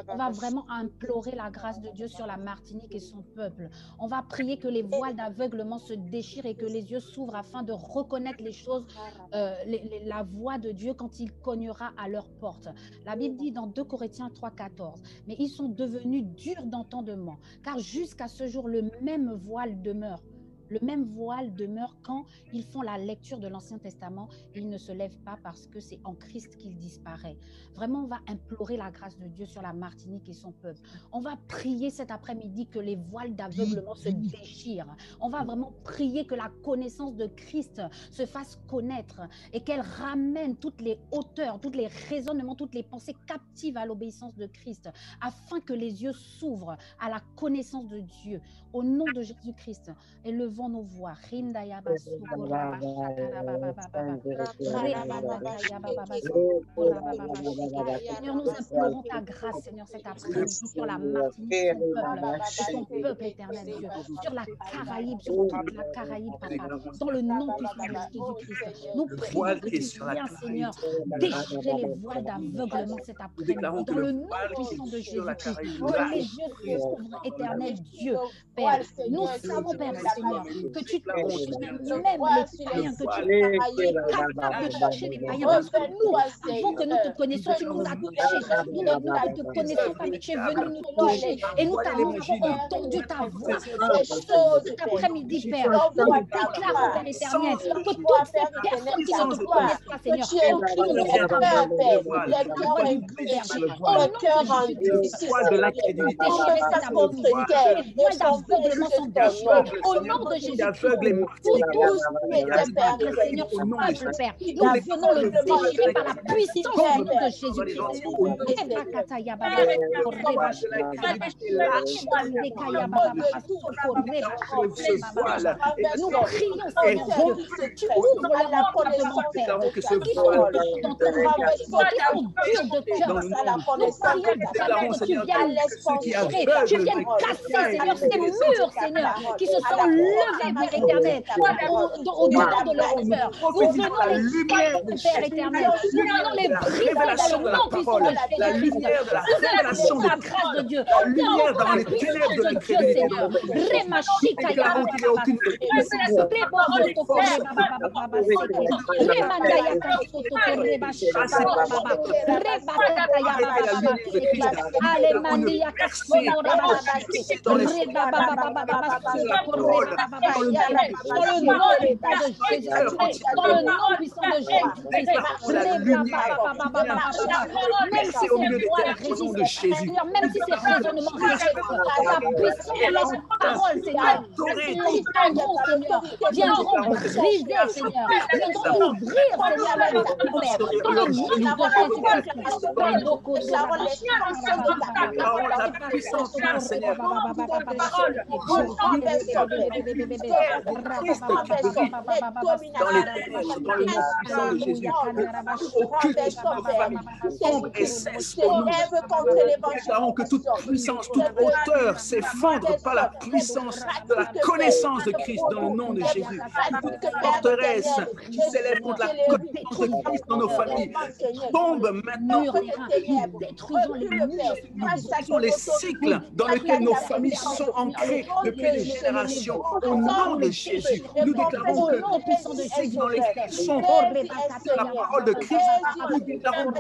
On va vraiment implorer la grâce de Dieu sur la Martinique et son peuple. On va prier que les voiles d'aveuglement se déchirent et que les yeux s'ouvrent afin de reconnaître les choses, la voix de Dieu quand il cognera à leur porte. La Bible dit dans 2 Corinthiens 3,14, mais ils sont devenus durs d'entendement, car jusqu'à ce jour, le même voile demeure. Le même voile demeure quand ils font la lecture de l'Ancien Testament. Ils ne se lèvent pas parce que c'est en Christ qu'il disparaît. Vraiment, on va implorer la grâce de Dieu sur la Martinique et son peuple. On va prier cet après-midi que les voiles d'aveuglement se déchirent. On va vraiment prier que la connaissance de Christ se fasse connaître et qu'elle ramène toutes les hauteurs, tous les raisonnements, toutes les pensées captives à l'obéissance de Christ, afin que les yeux s'ouvrent à la connaissance de Dieu. Au nom de Jésus-Christ, élevons nos voix. Seigneur, nous implorons ta grâce, Seigneur, cet après-midi sur la Martinique, son peuple éternel, Dieu, sur la Caraïbe, sur toute la Caraïbe, Papa, dans le nom puissant de Jésus-Christ. Nous prions que tu viens, Seigneur, déchirer les voiles d'aveuglement cet après-midi, dans le nom puissant de Jésus-Christ, que les yeux s'ouvrent, éternel Dieu, Père. Nous savons, Père, Seigneur, que tu touches même les païens, que tu es capable de toucher les païens, parce que nous, avant que nous te connaissions, tu nous as touchés. Nous ne te connaissons pas, mais tu es venu nous toucher. Et nous t'avons entendu ta voix. Cet après-midi, Père, nous déclarons, Père éternel, que toutes ces personnes qui ne te connaissent pas, Seigneur, nous nous au nom de qui aveugle les Martiniquais, Seigneur, ce peuple, Père, nous venons le déchirer par la puissance du nom de Jésus-Christ. Nous prions, Seigneur, que tu ouvres leur entendement, Père, qui sont durs dans ton royaume, qui sont durs de cœur. Nous prions, Seigneur, que tu viennes déchirer, tu viennes casser, Seigneur, ces murs, Seigneur, qui se sont levés, Père éternel, au-dedans de leur cœur. Nous venons les casser, Père éternel. Nous venons les briser dans le nom puissant de Jésus-Christ. Nous avons la grâce de Dieu. Nous avons la puissance de Dieu, Seigneur. Dans le nom puissant de Jésus-Christ, même si c'est Seigneur, même si c'est raisonnement résiste, la puissance de la parole, Seigneur, viendront, Seigneur, viendront briser, Seigneur, viendront ouvrir, Seigneur, leur Père, dans le nom de Déclarons que toute puissance, toute hauteur s'effondre par la puissance de la connaissance de Christ dans le nom de Jésus. Toute forteresse qui s'élève contre la connaissance de Christ dans nos familles tombe maintenant. Nous détruisons les murs, Nous brisons les cycles dans lesquels nos familles sont ancrées depuis des générations. Au nom de Jésus, nous déclarons que les cycles dans lesquels sont la parole de Christ, nous déclarons que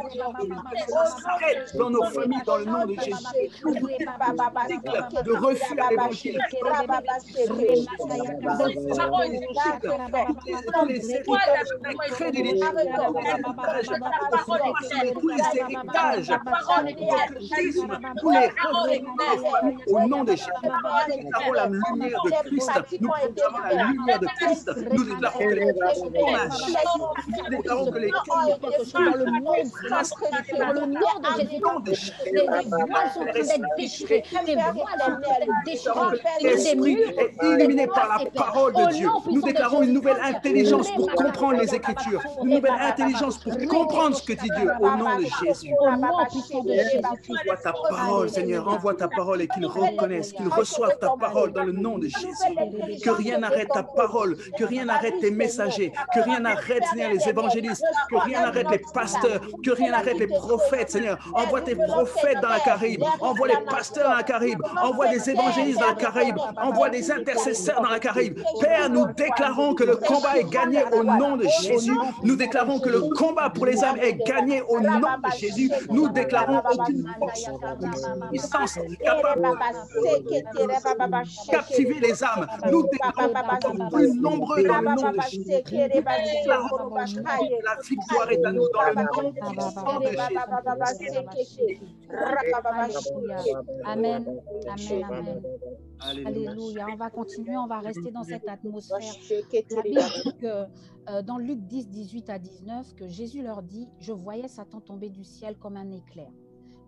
s'arrête dans nos familles dans le nom de Jésus. Nous cycle de refus à l'évangile, tous les héritages d'incrédulité, tous les héritages au nom de Jésus. Nous déclarons la lumière de Christ. Nous déclarons la lumière de Christ. Nous déclarons que les nous déclarons que les dans le nom de Jésus. Les voiles sont en train d'être déchirées. Les voiles sont en train d'être déchirées. l'esprit est illuminé par la parole de Dieu. Nous déclarons une nouvelle intelligence pour comprendre les Écritures, une nouvelle intelligence pour comprendre ce que dit Dieu au nom de Jésus. Envoie ta parole, Seigneur, envoie ta parole et qu'ils reconnaissent, qu'ils reçoivent ta parole dans le nom de Jésus. Que rien n'arrête ta parole, que rien n'arrête tes messagers, que rien n'arrête, Seigneur, les évangélistes, que rien n'arrête les pasteurs, que rien n'arrête les prophètes, Seigneur. Envoie tes prophètes dans la Caraïbe, envoie les pasteurs dans la Caraïbe, envoie des évangélistes dans la Caraïbe, envoie des intercesseurs dans la Caraïbe. Père, nous déclarons que le combat est gagné au nom de Jésus. Nous déclarons que le combat pour les âmes est gagné au nom de Jésus. Nous déclarons aucune force, puissance capable de captiver les âmes. Nous déclarons plus nombreux dans le nom de Jésus. La victoire est à nous dans le nom de Jésus. Amen. Amen. Amen. Alléluia. On va continuer, on va rester dans cette atmosphère. La Bible dit que dans Luc 10, 18 à 19, que Jésus leur dit « Je voyais Satan tomber du ciel comme un éclair.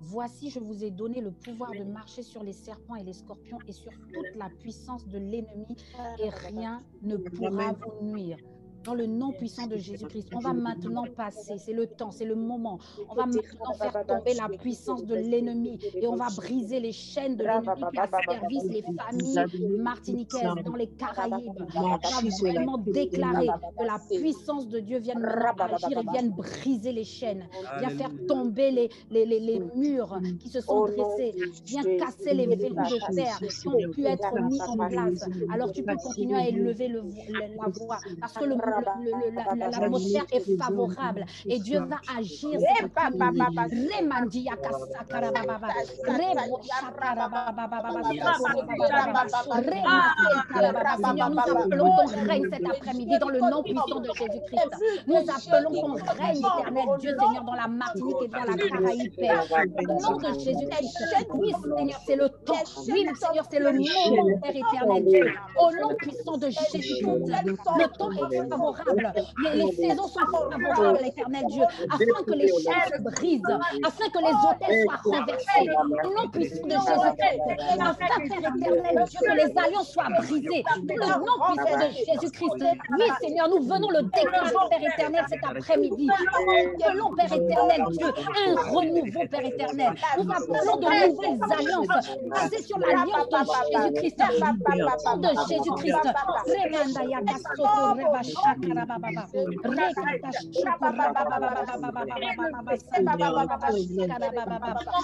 Voici, je vous ai donné le pouvoir de marcher sur les serpents et les scorpions et sur toute la puissance de l'ennemi et rien ne pourra vous nuire. » Dans le nom puissant de Jésus-Christ, on va maintenant passer, c'est le temps, c'est le moment. On va maintenant faire tomber la puissance de l'ennemi et on va briser les chaînes de l'ennemi qui asservissent les familles martiniquaises dans les Caraïbes. On va vraiment déclarer que la puissance de Dieu vienne agir et vienne briser les chaînes, viens faire tomber les murs qui se sont dressés, viens casser les verrous de terre qui ont pu être mis en place. Alors tu peux continuer à élever la voix parce que le l'atmosphère est favorable et Dieu va agir. Seigneur, nous appelons ton règne cet après-midi dans le nom puissant de Jésus-Christ. Nous appelons ton règne éternel, Dieu Seigneur, dans la Martinique et dans la Caraïbe, Père. Au nom de Jésus-Christ. Oui, Seigneur, c'est le temps. Oui, Seigneur, c'est le moment, Père éternel, Dieu. Au nom puissant de Jésus-Christ. Le temps est favorable. Les saisons sont favorables, l'éternel Dieu, afin que les chaînes se brisent, afin que les autels soient renversés. Au nom puissant de Jésus-Christ. Afin, Père éternel, Dieu, que les alliances soient brisées. Dans le nom puissant de Jésus-Christ. Oui, Seigneur, nous venons le déclarer, Père éternel, cet après-midi. Nous appelons, Père éternel, Dieu, un renouveau, Père éternel. Nous appelons de nouvelles alliances basées sur l'alliance de Jésus-Christ. Au nom de Jésus-Christ.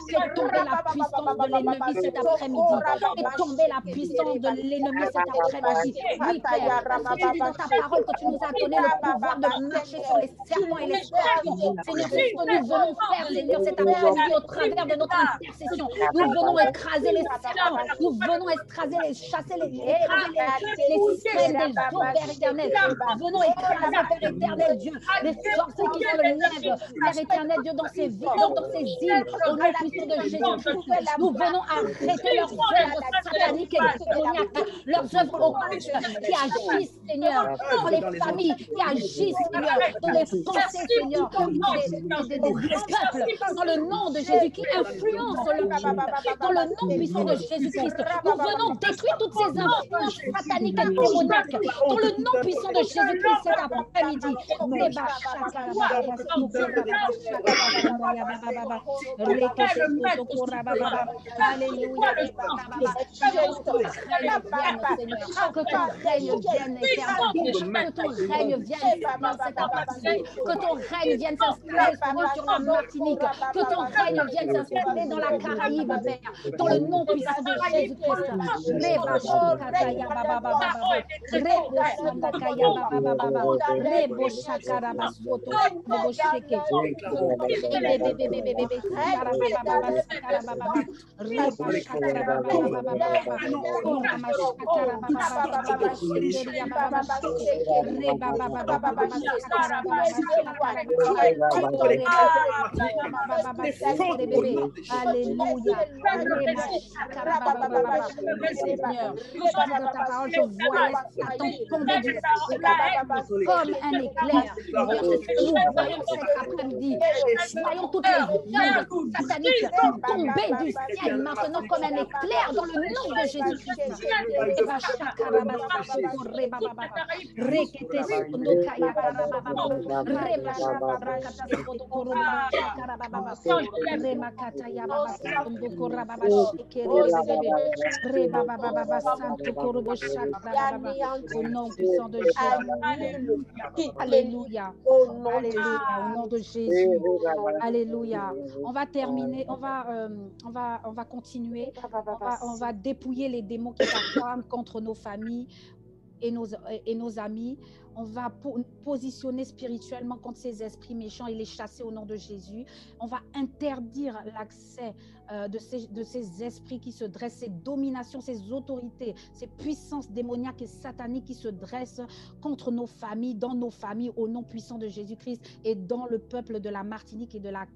Fais tomber la puissance de l'ennemi cet après-midi. Fais tomber la puissance de l'ennemi cet après-midi. Oui, Père, parce que tu dis dans ta parole que tu nous as donné le pouvoir de marcher sur les serpents et les scorpions. Seigneur, c'est ce que nous venons faire, Seigneur, cet après-midi au travers de notre intercession. Nous venons écraser les serpents. Nous venons chasser les ciels des eaux, Père éternel. Nous venons écraser, Père éternel, Dieu, les forces qui se lèvent, Père éternel, Dieu, dans ces villes, dans ces îles, au nom puissant de Jésus-Christ. Nous venons arrêter leurs œuvres sataniques et démoniaques, leurs œuvres occultes qui agissent, Seigneur, dans les familles, qui agissent, Seigneur, dans les pensées, Seigneur, des peuples, dans le nom de Jésus, qui influencent le monde, dans le nom puissant de Jésus-Christ. Nous venons détruire toutes ces influences sataniques et démoniaques, dans le nom puissant de Jésus-Christ cet après-midi. Alléluia. Que ton règne vienne, éternel. Que ton règne vienne dans cet après-midi. Que ton règne vienne s'installer sur la Martinique. Que ton règne vienne s'installer dans la Caraïbe, Père. Dans le nom puissant de Jésus-Christ. Alléluia. Seigneur, dans ta parole, je vois Satan tomber du ciel comme un éclair. Seigneur, c'est ce que nous voyons cet après-midi. Nous voyons toutes les œuvres sataniques tomber du ciel maintenant comme un éclair dans le nom de Jésus-Christ. Au nom puissant de Jésus. Alléluia. Alléluia. Au nom de Jésus. Alléluia. On va terminer. On va continuer. On va dépouiller les démons qui s'affrontent contre nos familles et nos amis. On va positionner spirituellement contre ces esprits méchants et les chasser au nom de Jésus. On va interdire l'accès de ces esprits qui se dressent, ces dominations, ces autorités, ces puissances démoniaques et sataniques qui se dressent contre nos familles, dans nos familles, au nom puissant de Jésus-Christ et dans le peuple de la Martinique et de la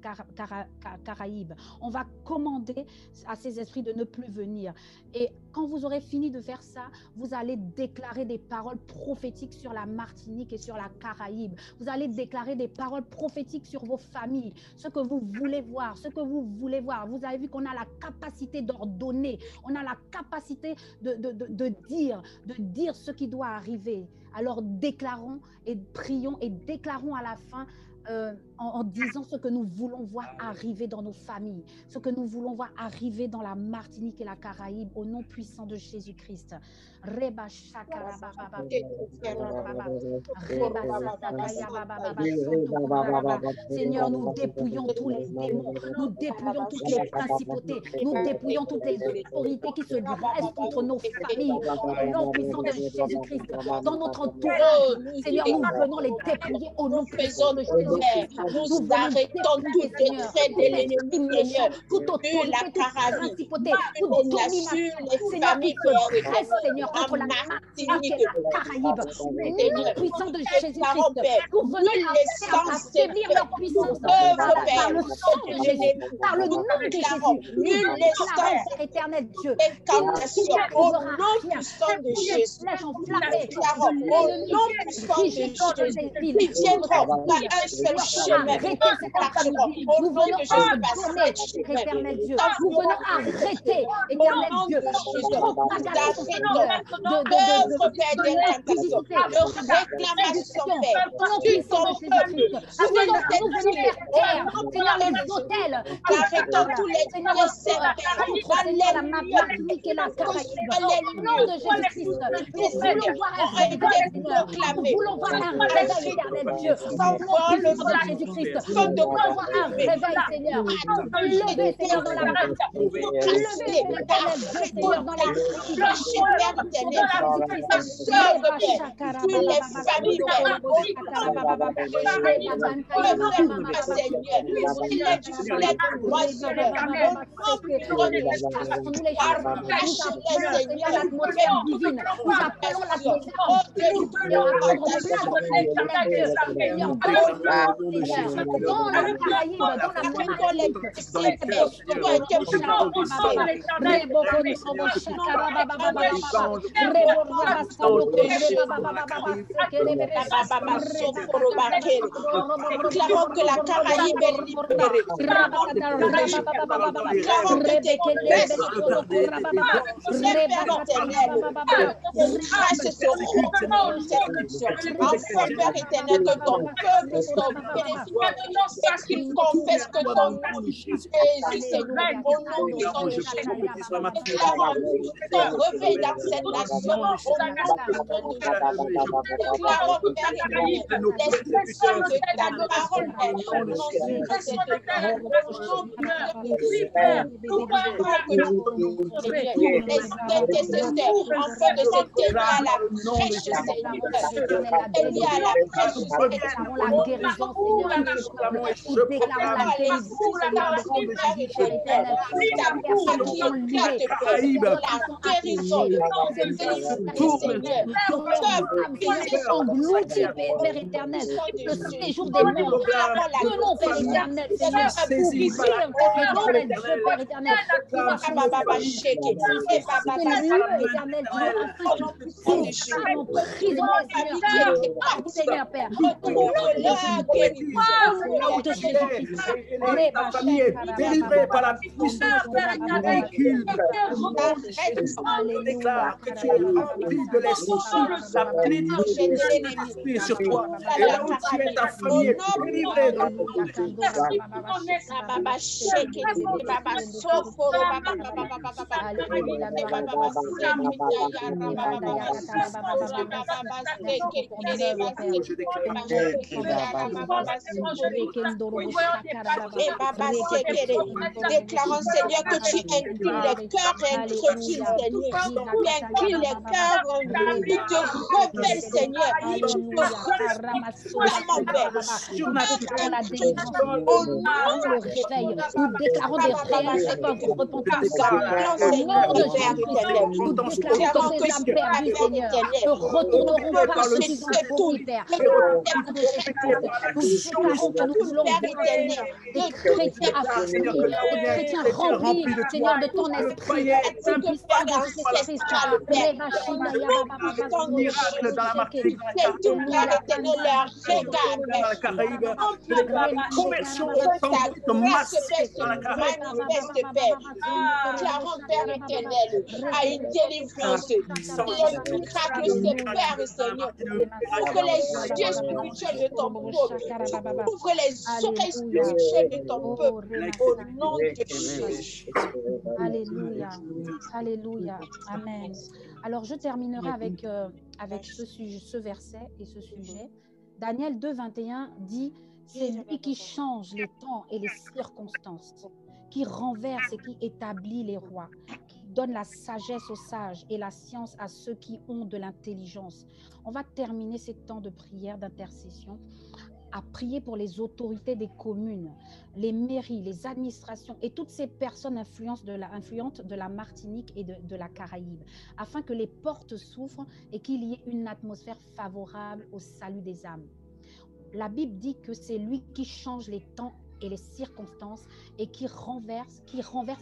Caraïbe. On va commander à ces esprits de ne plus venir. Et quand vous aurez fini de faire ça, vous allez déclarer des paroles prophétiques sur la Martinique et sur la Caraïbe. Vous allez déclarer des paroles prophétiques sur vos familles, ce que vous voulez voir, ce que vous voulez voir. Vous avez vu qu'on a la capacité d'ordonner, on a la capacité de dire ce qui doit arriver. Alors déclarons et prions et déclarons à la fin en disant ce que nous voulons voir arriver dans nos familles, ce que nous voulons voir arriver dans la Martinique et la Caraïbe, au nom puissant de Jésus-Christ. Seigneur, nous dépouillons tous les démons, nous dépouillons toutes les principautés, nous dépouillons toutes les autorités qui se dressent contre nos familles, au nom puissant de Jésus-Christ, dans notre entourage. Seigneur, nous venons les dépouiller au nom puissant de Jésus-Christ. Nous arrêtons tout décret de l'ennemi, Seigneur, toute autorité, la Caraïbe, principauté, toute domination, les familles, Seigneur, contre la Martinique et la Caraïbe, au nom puissant de Jésus-Christ, nous venons affaiblir leur puissance par le sang de Jésus, par le nom de Jésus. Nul Père éternel Dieu, au nom puissant de Jésus, au nom puissant de Jésus, qui tiendront pas un seul chemin. Nous venons ordonner, éternel Dieu, nous venons arrêter, éternel Dieu, arrêtons tous les nous voulons voir un réveil, éternel Dieu, au nom de Jésus-Christ, nous voulons voir un réveil, Seigneur, lever, Seigneur, dans la main, lever, éternel Dieu, Seigneur, dans la Déclarons que la Caraïbe est libérée. Grâce enfin, Père éternel, que ton peuple soit bénéficié et qu'il confesse que ton nom est Jésus, Seigneur, au nom de Jésus. Déclarons ton réveil dans cette nation, au nom de Jésus. Déclarons, Père éternel, l'expression de ta parole, Père, au nom de Jésus. Les intercesseurs, enfin de se tenir à la prêche, Seigneur. Tenir à la prêche, la guérison, Seigneur, nous déclarons la guérison, Seigneur, de Jésus, éternel. Ta bouche qui éclate, Père, la guérison, Seigneur. Ton peuple qui est englouti, Père éternel, le séjour des morts, venons, Père éternel, Seigneur, purifier, Père éternel, Père éternel, Seigneur Père, ta famille est délivrée par la puissance du véhicule. On déclare que tu es rempli de l'esprit, la bénédiction du Saint-Esprit sur toi. Et là où tu es, ta famille est délivrée dans le nom de Jésus. Déclarons, Seigneur, que tu inclines les cœurs introduits, Seigneur. Tu inclines les cœurs, tu te rebelles, Seigneur. Tu te nous déclarons des réels repentance. Au nom de Jésus-Christ, nous déclarons que ces âmes perdues, Seigneur, ne retourneront pas ceux qui ont pourri, Père. Nous déclarons que nous voulons voir des chrétiens affamés, des chrétiens remplis, Seigneur, de ton esprit, tout puissant de Jésus-Christ. Miracle dans la Martinique, conversion authentique, massive dans la Caraïbe. Déclarons, Père éternel, à une délivrance, les miracles se perdent, Seigneur, pour que les yeux spirituels de ton peuple Ouvre les oreilles spirituelles de ton peuple au nom de Jésus. Alléluia. Alléluia. Amen. Alors, je terminerai avec ce verset et ce sujet. Daniel 2, 21 dit, c'est lui qui change les temps et les circonstances, qui renverse et qui établit les rois, qui donne la sagesse aux sages et la science à ceux qui ont de l'intelligence. On va terminer ces temps de prière, d'intercession, à prier pour les autorités des communes, les mairies, les administrations et toutes ces personnes influentes de la Martinique et de la Caraïbe, afin que les portes s'ouvrent et qu'il y ait une atmosphère favorable au salut des âmes. La Bible dit que c'est lui qui change les temps et les circonstances et qui renverse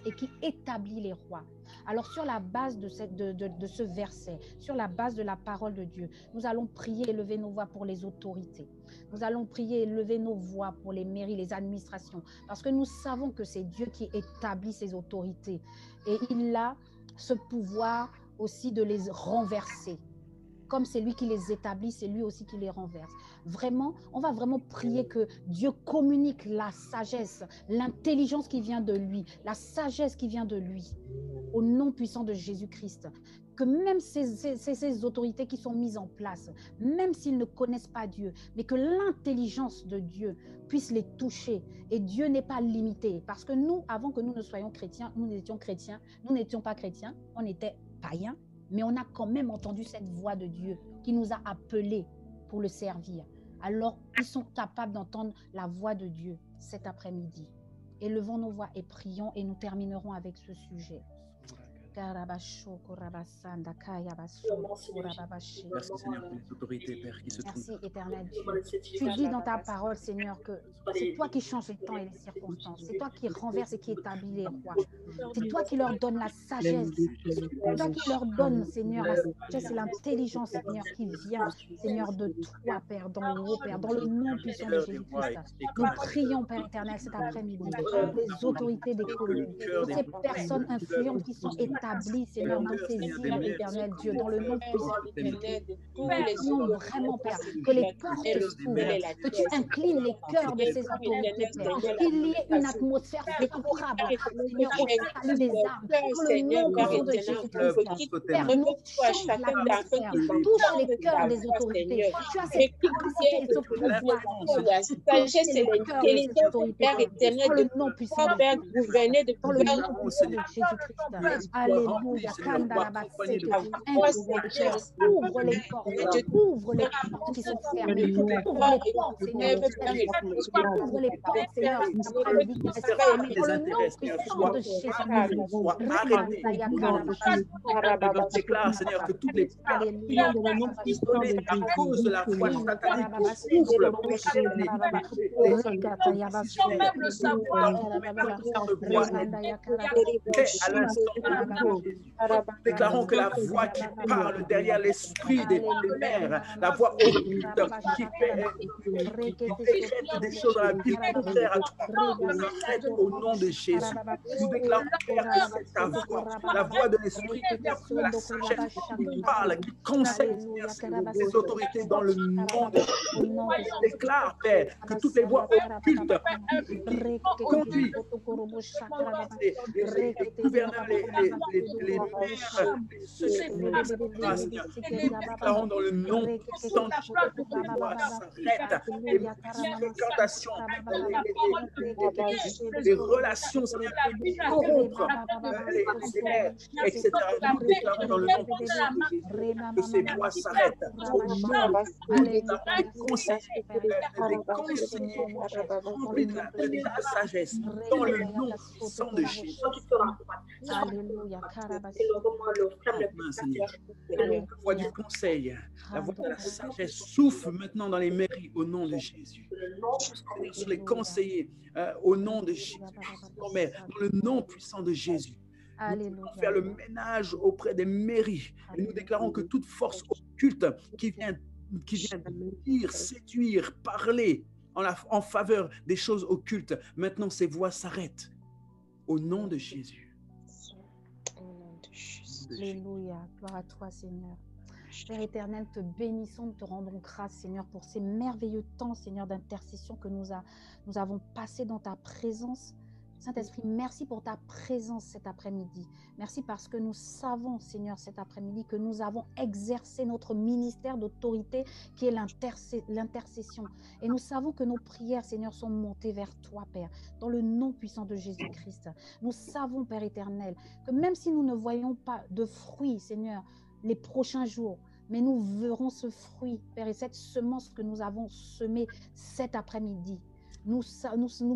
et qui établit les rois. Alors, sur la base de ce verset, sur la base de la parole de Dieu, nous allons prier et lever nos voix pour les autorités. Nous allons prier et lever nos voix pour les mairies, les administrations, parce que nous savons que c'est Dieu qui établit ces autorités. Et il a ce pouvoir aussi de les renverser. Comme c'est lui qui les établit, c'est lui aussi qui les renverse. Vraiment, on va vraiment prier que Dieu communique la sagesse, l'intelligence qui vient de lui, la sagesse qui vient de lui, au nom puissant de Jésus-Christ. Que même ces autorités qui sont mises en place, même s'ils ne connaissent pas Dieu, mais que l'intelligence de Dieu puisse les toucher. Et Dieu n'est pas limité. Parce que nous, avant que nous ne soyons chrétiens, nous n'étions pas chrétiens, on était païens. Mais on a quand même entendu cette voix de Dieu qui nous a appelés pour le servir. Alors, ils sont capables d'entendre la voix de Dieu cet après-midi. Élevons nos voix et prions et nous terminerons avec ce sujet. Merci Seigneur pour les autorités, Père, qui se trouvent. Merci éternel Dieu. Tu dis dans ta parole, Seigneur, que c'est toi qui changes les temps et les circonstances. C'est toi qui renverse et qui établit les rois. C'est toi qui leur donne la sagesse. C'est toi qui leur donne, Seigneur, la sagesse et l'intelligence, Seigneur, qui vient, Seigneur, de toi, Père, dans le haut, Père, dans le nom puissant de Jésus-Christ. Nous prions, Père éternel, cet après-midi, pour les autorités des communes, pour ces personnes influentes qui sont établi, Seigneur, dans ces îles, éternel Dieu, dans le nom puissant de Jésus. Prions vraiment, Père, que les portes s'ouvrent, que tu inclines les cœurs de ces autorités, Père, qu'il y ait une atmosphère favorable, Seigneur, au salut des âmes, dans le nom puissant de Jésus-Christ. Père, nous change l'atmosphère, touche les cœurs des autorités. Tu as cette capacité et ce pouvoir, la sagesse et l'intelligence, Père éternel, dans le nom puissant de Père, gouverner de dans le nom puissant de Jésus-Christ. Alléluia. Ouvre les portes, ouvre les portes qui sont fermées, ouvre les portes, Seigneur, ouvre les portes, Seigneur, Déclare, Seigneur, que toutes les portes à cause de la foi satanique souffle déclarons que la voix qui parle derrière l'esprit des mères, la voix occulte qui fait des choses dans la vie contraire à toi, s'arrête au nom de Jésus. Nous déclarons que c'est ta voix, la voix de l'esprit, la sagesse qui parle, qui conseille les autorités dans le nom de Jésus. Je déclare, Père, que toutes les voix occultes qui conduisent les gouverneurs, les mères, déclarons dans le nom puissant de Jésus, s'arrête, les fréquentations, les relations, corrompre, etc. Nous déclarons dans le nom puissant de Jésus que ces voix s'arrêtent au nom des conseillers, de la sagesse, dans le nom puissant de Jésus. Alléluia. La voix du conseil, la voix de la sagesse souffle maintenant dans les mairies au nom de Jésus. Sur les conseillers au nom de Jésus. Dans le nom puissant de Jésus. Nous allons faire le ménage auprès des mairies. Et nous déclarons que toute force occulte qui vient dire, séduire, parler en faveur des choses occultes, maintenant ces voix s'arrêtent au nom de Jésus. Alléluia, gloire à toi Seigneur. Père éternel, te bénissons, nous te rendons grâce, Seigneur, pour ces merveilleux temps, Seigneur, d'intercession que nous avons passé dans ta présence. Saint-Esprit, merci pour ta présence cet après-midi. Merci parce que nous savons, Seigneur, cet après-midi, que nous avons exercé notre ministère d'autorité qui est l'intercession. Et nous savons que nos prières, Seigneur, sont montées vers toi, Père, dans le nom puissant de Jésus-Christ. Nous savons, Père éternel, que même si nous ne voyons pas de fruits, Seigneur, les prochains jours, mais nous verrons ce fruit, Père, et cette semence que nous avons semée cet après-midi. Nous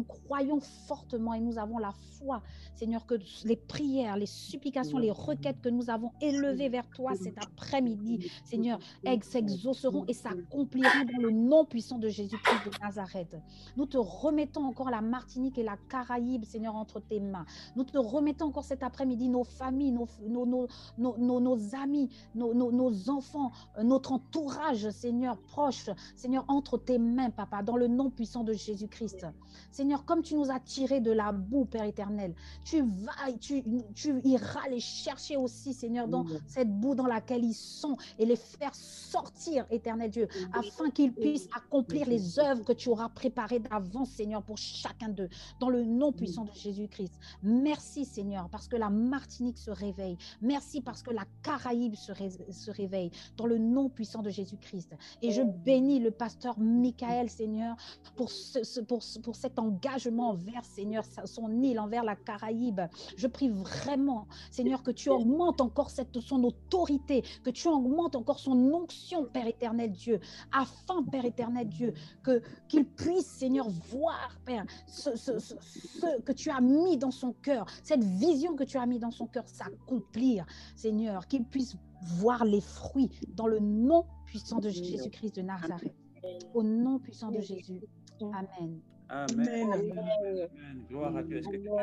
croyons fortement et nous avons la foi, Seigneur, que les prières, les supplications, les requêtes que nous avons élevées vers toi cet après-midi, Seigneur, s'exauceront et s'accompliront dans le nom puissant de Jésus-Christ de Nazareth. Nous te remettons encore la Martinique et la Caraïbe, Seigneur, entre tes mains. Nous te remettons encore cet après-midi nos familles, nos amis, nos enfants, notre entourage, Seigneur, proche, Seigneur, entre tes mains, Papa, dans le nom puissant de Jésus-Christ. Seigneur, comme tu nous as tirés de la boue, Père éternel, tu iras les chercher aussi, Seigneur, dans cette boue dans laquelle ils sont et les faire sortir, éternel Dieu, afin qu'ils puissent accomplir les œuvres que tu auras préparées d'avance, Seigneur, pour chacun d'eux, dans le nom puissant de Jésus-Christ. Merci, Seigneur, parce que la Martinique se réveille. Merci parce que la Caraïbe se réveille, dans le nom puissant de Jésus-Christ. Et je bénis le pasteur Michael, Seigneur, pour cet engagement envers, Seigneur, son île, envers la Caraïbe. Je prie vraiment, Seigneur, que tu augmentes encore son autorité, que tu augmentes encore son onction, Père éternel Dieu, afin, Père éternel Dieu, qu'il puisse, Seigneur, voir, Père, ce que tu as mis dans son cœur, cette vision que tu as mis dans son cœur s'accomplir, Seigneur, qu'il puisse voir les fruits dans le nom puissant de Jésus-Christ de Nazareth. Au nom puissant de Jésus. Amen. Amen. Amen. Gloire à Dieu. Est-ce que tu peux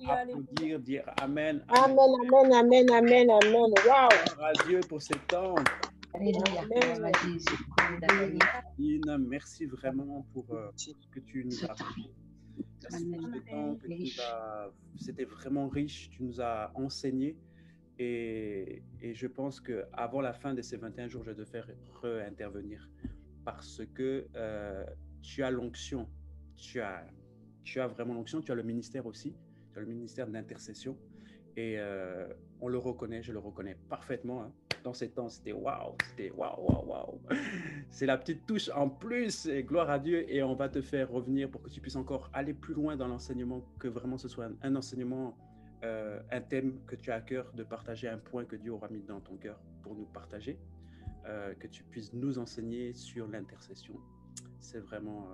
applaudir, dire Amen. Amen, amen, amen, amen, amen. Wow. Gloire à Dieu pour ces temps. Merci vraiment pour ce que tu nous as fait. Merci pour ces temps que tu nous as... C'était vraiment riche. Tu nous as enseigné. Et je pense qu'avant la fin de ces 21 jours, je vais te faire réintervenir parce que tu as l'onction, tu as vraiment l'onction, tu as le ministère aussi, tu as le ministère d'intercession et on le reconnaît, je le reconnais parfaitement. Hein. Dans ces temps, c'était waouh, waouh. C'est la petite touche en plus, et gloire à Dieu, et on va te faire revenir pour que tu puisses encore aller plus loin dans l'enseignement, que vraiment ce soit un enseignement, un thème que tu as à cœur de partager, un point que Dieu aura mis dans ton cœur pour nous partager, que tu puisses nous enseigner sur l'intercession. C'est vraiment,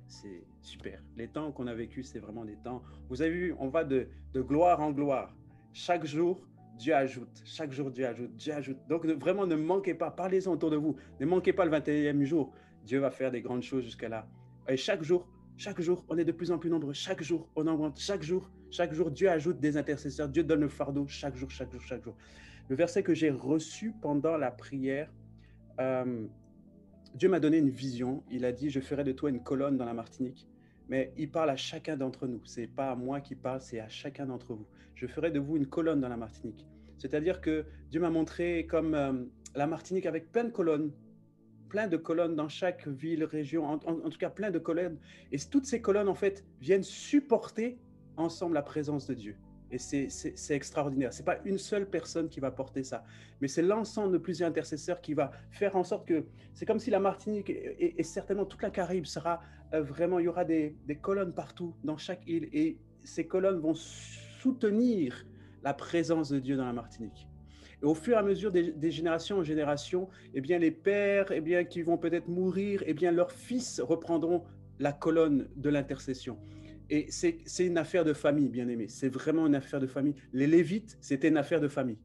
c'est super. Les temps qu'on a vécu, c'est vraiment des temps. Vous avez vu, on va de gloire en gloire. Chaque jour, Dieu ajoute. Chaque jour, Dieu ajoute. Dieu ajoute. Donc, vraiment, ne manquez pas. Parlez-en autour de vous. Ne manquez pas le 21e jour. Dieu va faire des grandes choses jusqu'à là. Et chaque jour, on est de plus en plus nombreux. Chaque jour, on augmente. Chaque jour, Dieu ajoute des intercesseurs. Dieu donne le fardeau. Chaque jour. Le verset que j'ai reçu pendant la prière, Dieu m'a donné une vision. Il a dit, je ferai de toi une colonne dans la Martinique. Mais il parle à chacun d'entre nous. Ce n'est pas à moi qui parle, c'est à chacun d'entre vous. Je ferai de vous une colonne dans la Martinique. C'est-à-dire que Dieu m'a montré comme la Martinique avec plein de colonnes dans chaque ville, région, en tout cas plein de colonnes. Et toutes ces colonnes, en fait, viennent supporter ensemble la présence de Dieu. Et c'est extraordinaire. Ce n'est pas une seule personne qui va porter ça, mais c'est l'ensemble de plusieurs intercesseurs qui va faire en sorte que c'est comme si la Martinique et certainement toute la Caraïbe sera vraiment, il y aura des colonnes partout dans chaque île et ces colonnes vont soutenir la présence de Dieu dans la Martinique. Et au fur et à mesure des générations en génération, eh bien, les pères qui vont peut-être mourir, eh bien, leurs fils reprendront la colonne de l'intercession. Et c'est une affaire de famille, bien aimé. C'est vraiment une affaire de famille. Les Lévites, c'était une affaire de famille.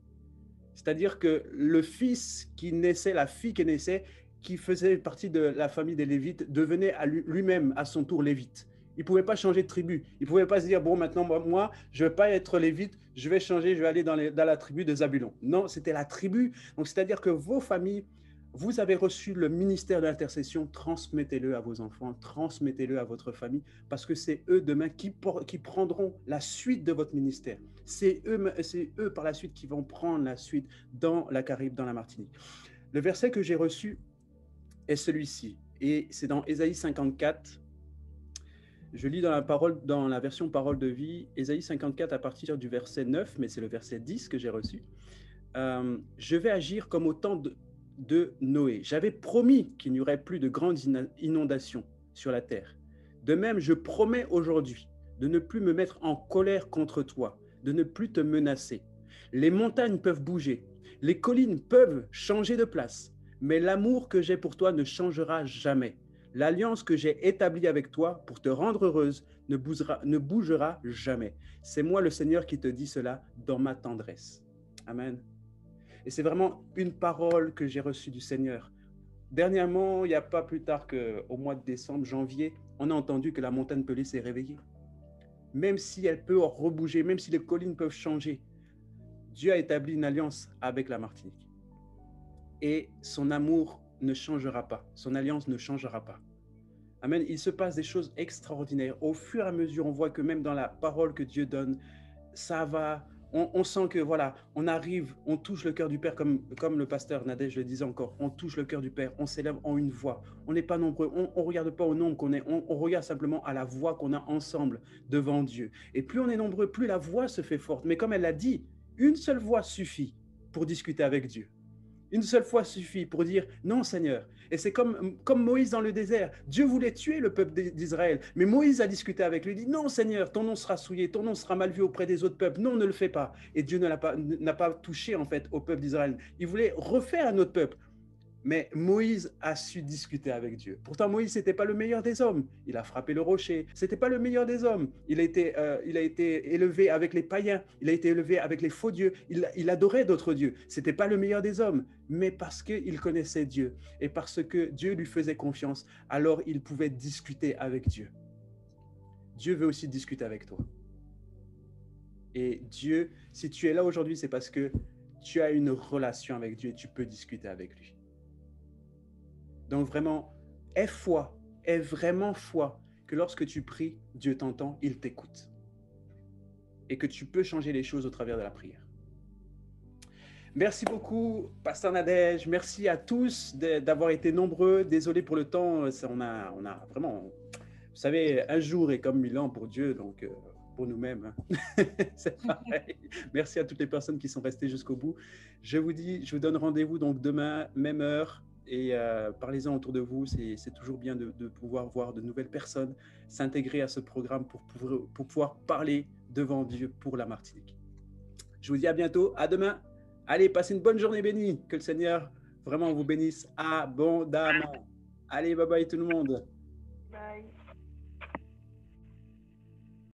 C'est-à-dire que le fils qui naissait, la fille qui naissait, qui faisait partie de la famille des Lévites, devenait lui-même à son tour Lévite. Il ne pouvait pas changer de tribu. Il ne pouvait pas se dire, bon, maintenant, moi, je ne vais pas être Lévite, je vais changer, je vais aller dans la tribu de Zabulon. Non, c'était la tribu. Donc, c'est-à-dire que vos familles, vous avez reçu le ministère de l'intercession, transmettez-le à vos enfants, transmettez-le à votre famille, parce que c'est eux demain qui prendront la suite de votre ministère. C'est eux par la suite qui vont prendre la suite dans la Caraïbe, dans la Martinique. Le verset que j'ai reçu est celui-ci. Et c'est dans Ésaïe 54. Je lis dans la version Parole de vie, Ésaïe 54 à partir du verset 9, mais c'est le verset 10 que j'ai reçu. Je vais agir comme au temps de Noé. J'avais promis qu'il n'y aurait plus de grandes inondations sur la terre. De même, je promets aujourd'hui de ne plus me mettre en colère contre toi, de ne plus te menacer. Les montagnes peuvent bouger, les collines peuvent changer de place, mais l'amour que j'ai pour toi ne changera jamais. L'alliance que j'ai établie avec toi pour te rendre heureuse ne bougera jamais. C'est moi le Seigneur qui te dit cela dans ma tendresse. Amen. Et c'est vraiment une parole que j'ai reçue du Seigneur. Dernièrement, il n'y a pas plus tard qu'au mois de décembre, janvier, on a entendu que la montagne Pelée s'est réveillée. Même si elle peut rebouger, même si les collines peuvent changer, Dieu a établi une alliance avec la Martinique. Et son amour ne changera pas, son alliance ne changera pas. Amen. Il se passe des choses extraordinaires. Au fur et à mesure, on voit que même dans la parole que Dieu donne, ça va, on sent que voilà, on arrive, on touche le cœur du Père, comme le pasteur Nadège le disait encore, on touche le cœur du Père, on s'élève en une voix. On n'est pas nombreux, on ne regarde pas au nombre qu'on est, on regarde simplement à la voix qu'on a ensemble devant Dieu. Et plus on est nombreux, plus la voix se fait forte. Mais comme elle l'a dit, une seule voix suffit pour discuter avec Dieu. Une seule fois suffit pour dire non Seigneur. Et c'est comme Moïse dans le désert. Dieu voulait tuer le peuple d'Israël, mais Moïse a discuté avec lui, dit non Seigneur, ton nom sera souillé, ton nom sera mal vu auprès des autres peuples. Non, ne le fais pas. Et Dieu n'a pas touché en fait au peuple d'Israël. Il voulait refaire un autre peuple. Mais Moïse a su discuter avec Dieu. Pourtant, Moïse, ce n'était pas le meilleur des hommes. Il a frappé le rocher. Ce n'était pas le meilleur des hommes. Il a été élevé avec les païens. Il a été élevé avec les faux dieux. Il adorait d'autres dieux. Ce n'était pas le meilleur des hommes. Mais parce qu'il connaissait Dieu et parce que Dieu lui faisait confiance, alors il pouvait discuter avec Dieu. Dieu veut aussi discuter avec toi. Et Dieu, si tu es là aujourd'hui, c'est parce que tu as une relation avec Dieu et tu peux discuter avec lui. Donc vraiment, aie vraiment foi que lorsque tu pries, Dieu t'entend, il t'écoute. Et que tu peux changer les choses au travers de la prière. Merci beaucoup, Pasteur Nadège. Merci à tous d'avoir été nombreux. Désolé pour le temps. On a vraiment, vous savez, un jour est comme 1000 ans pour Dieu, donc pour nous-mêmes. C'est pareil. Merci à toutes les personnes qui sont restées jusqu'au bout. Je vous donne rendez-vous donc demain, même heure. Et parlez-en autour de vous, c'est toujours bien de pouvoir voir de nouvelles personnes s'intégrer à ce programme pour pouvoir parler devant Dieu pour la Martinique. Je vous dis à bientôt, à demain. Allez, passez une bonne journée bénie. Que le Seigneur vraiment vous bénisse abondamment. Allez, bye bye tout le monde. Bye.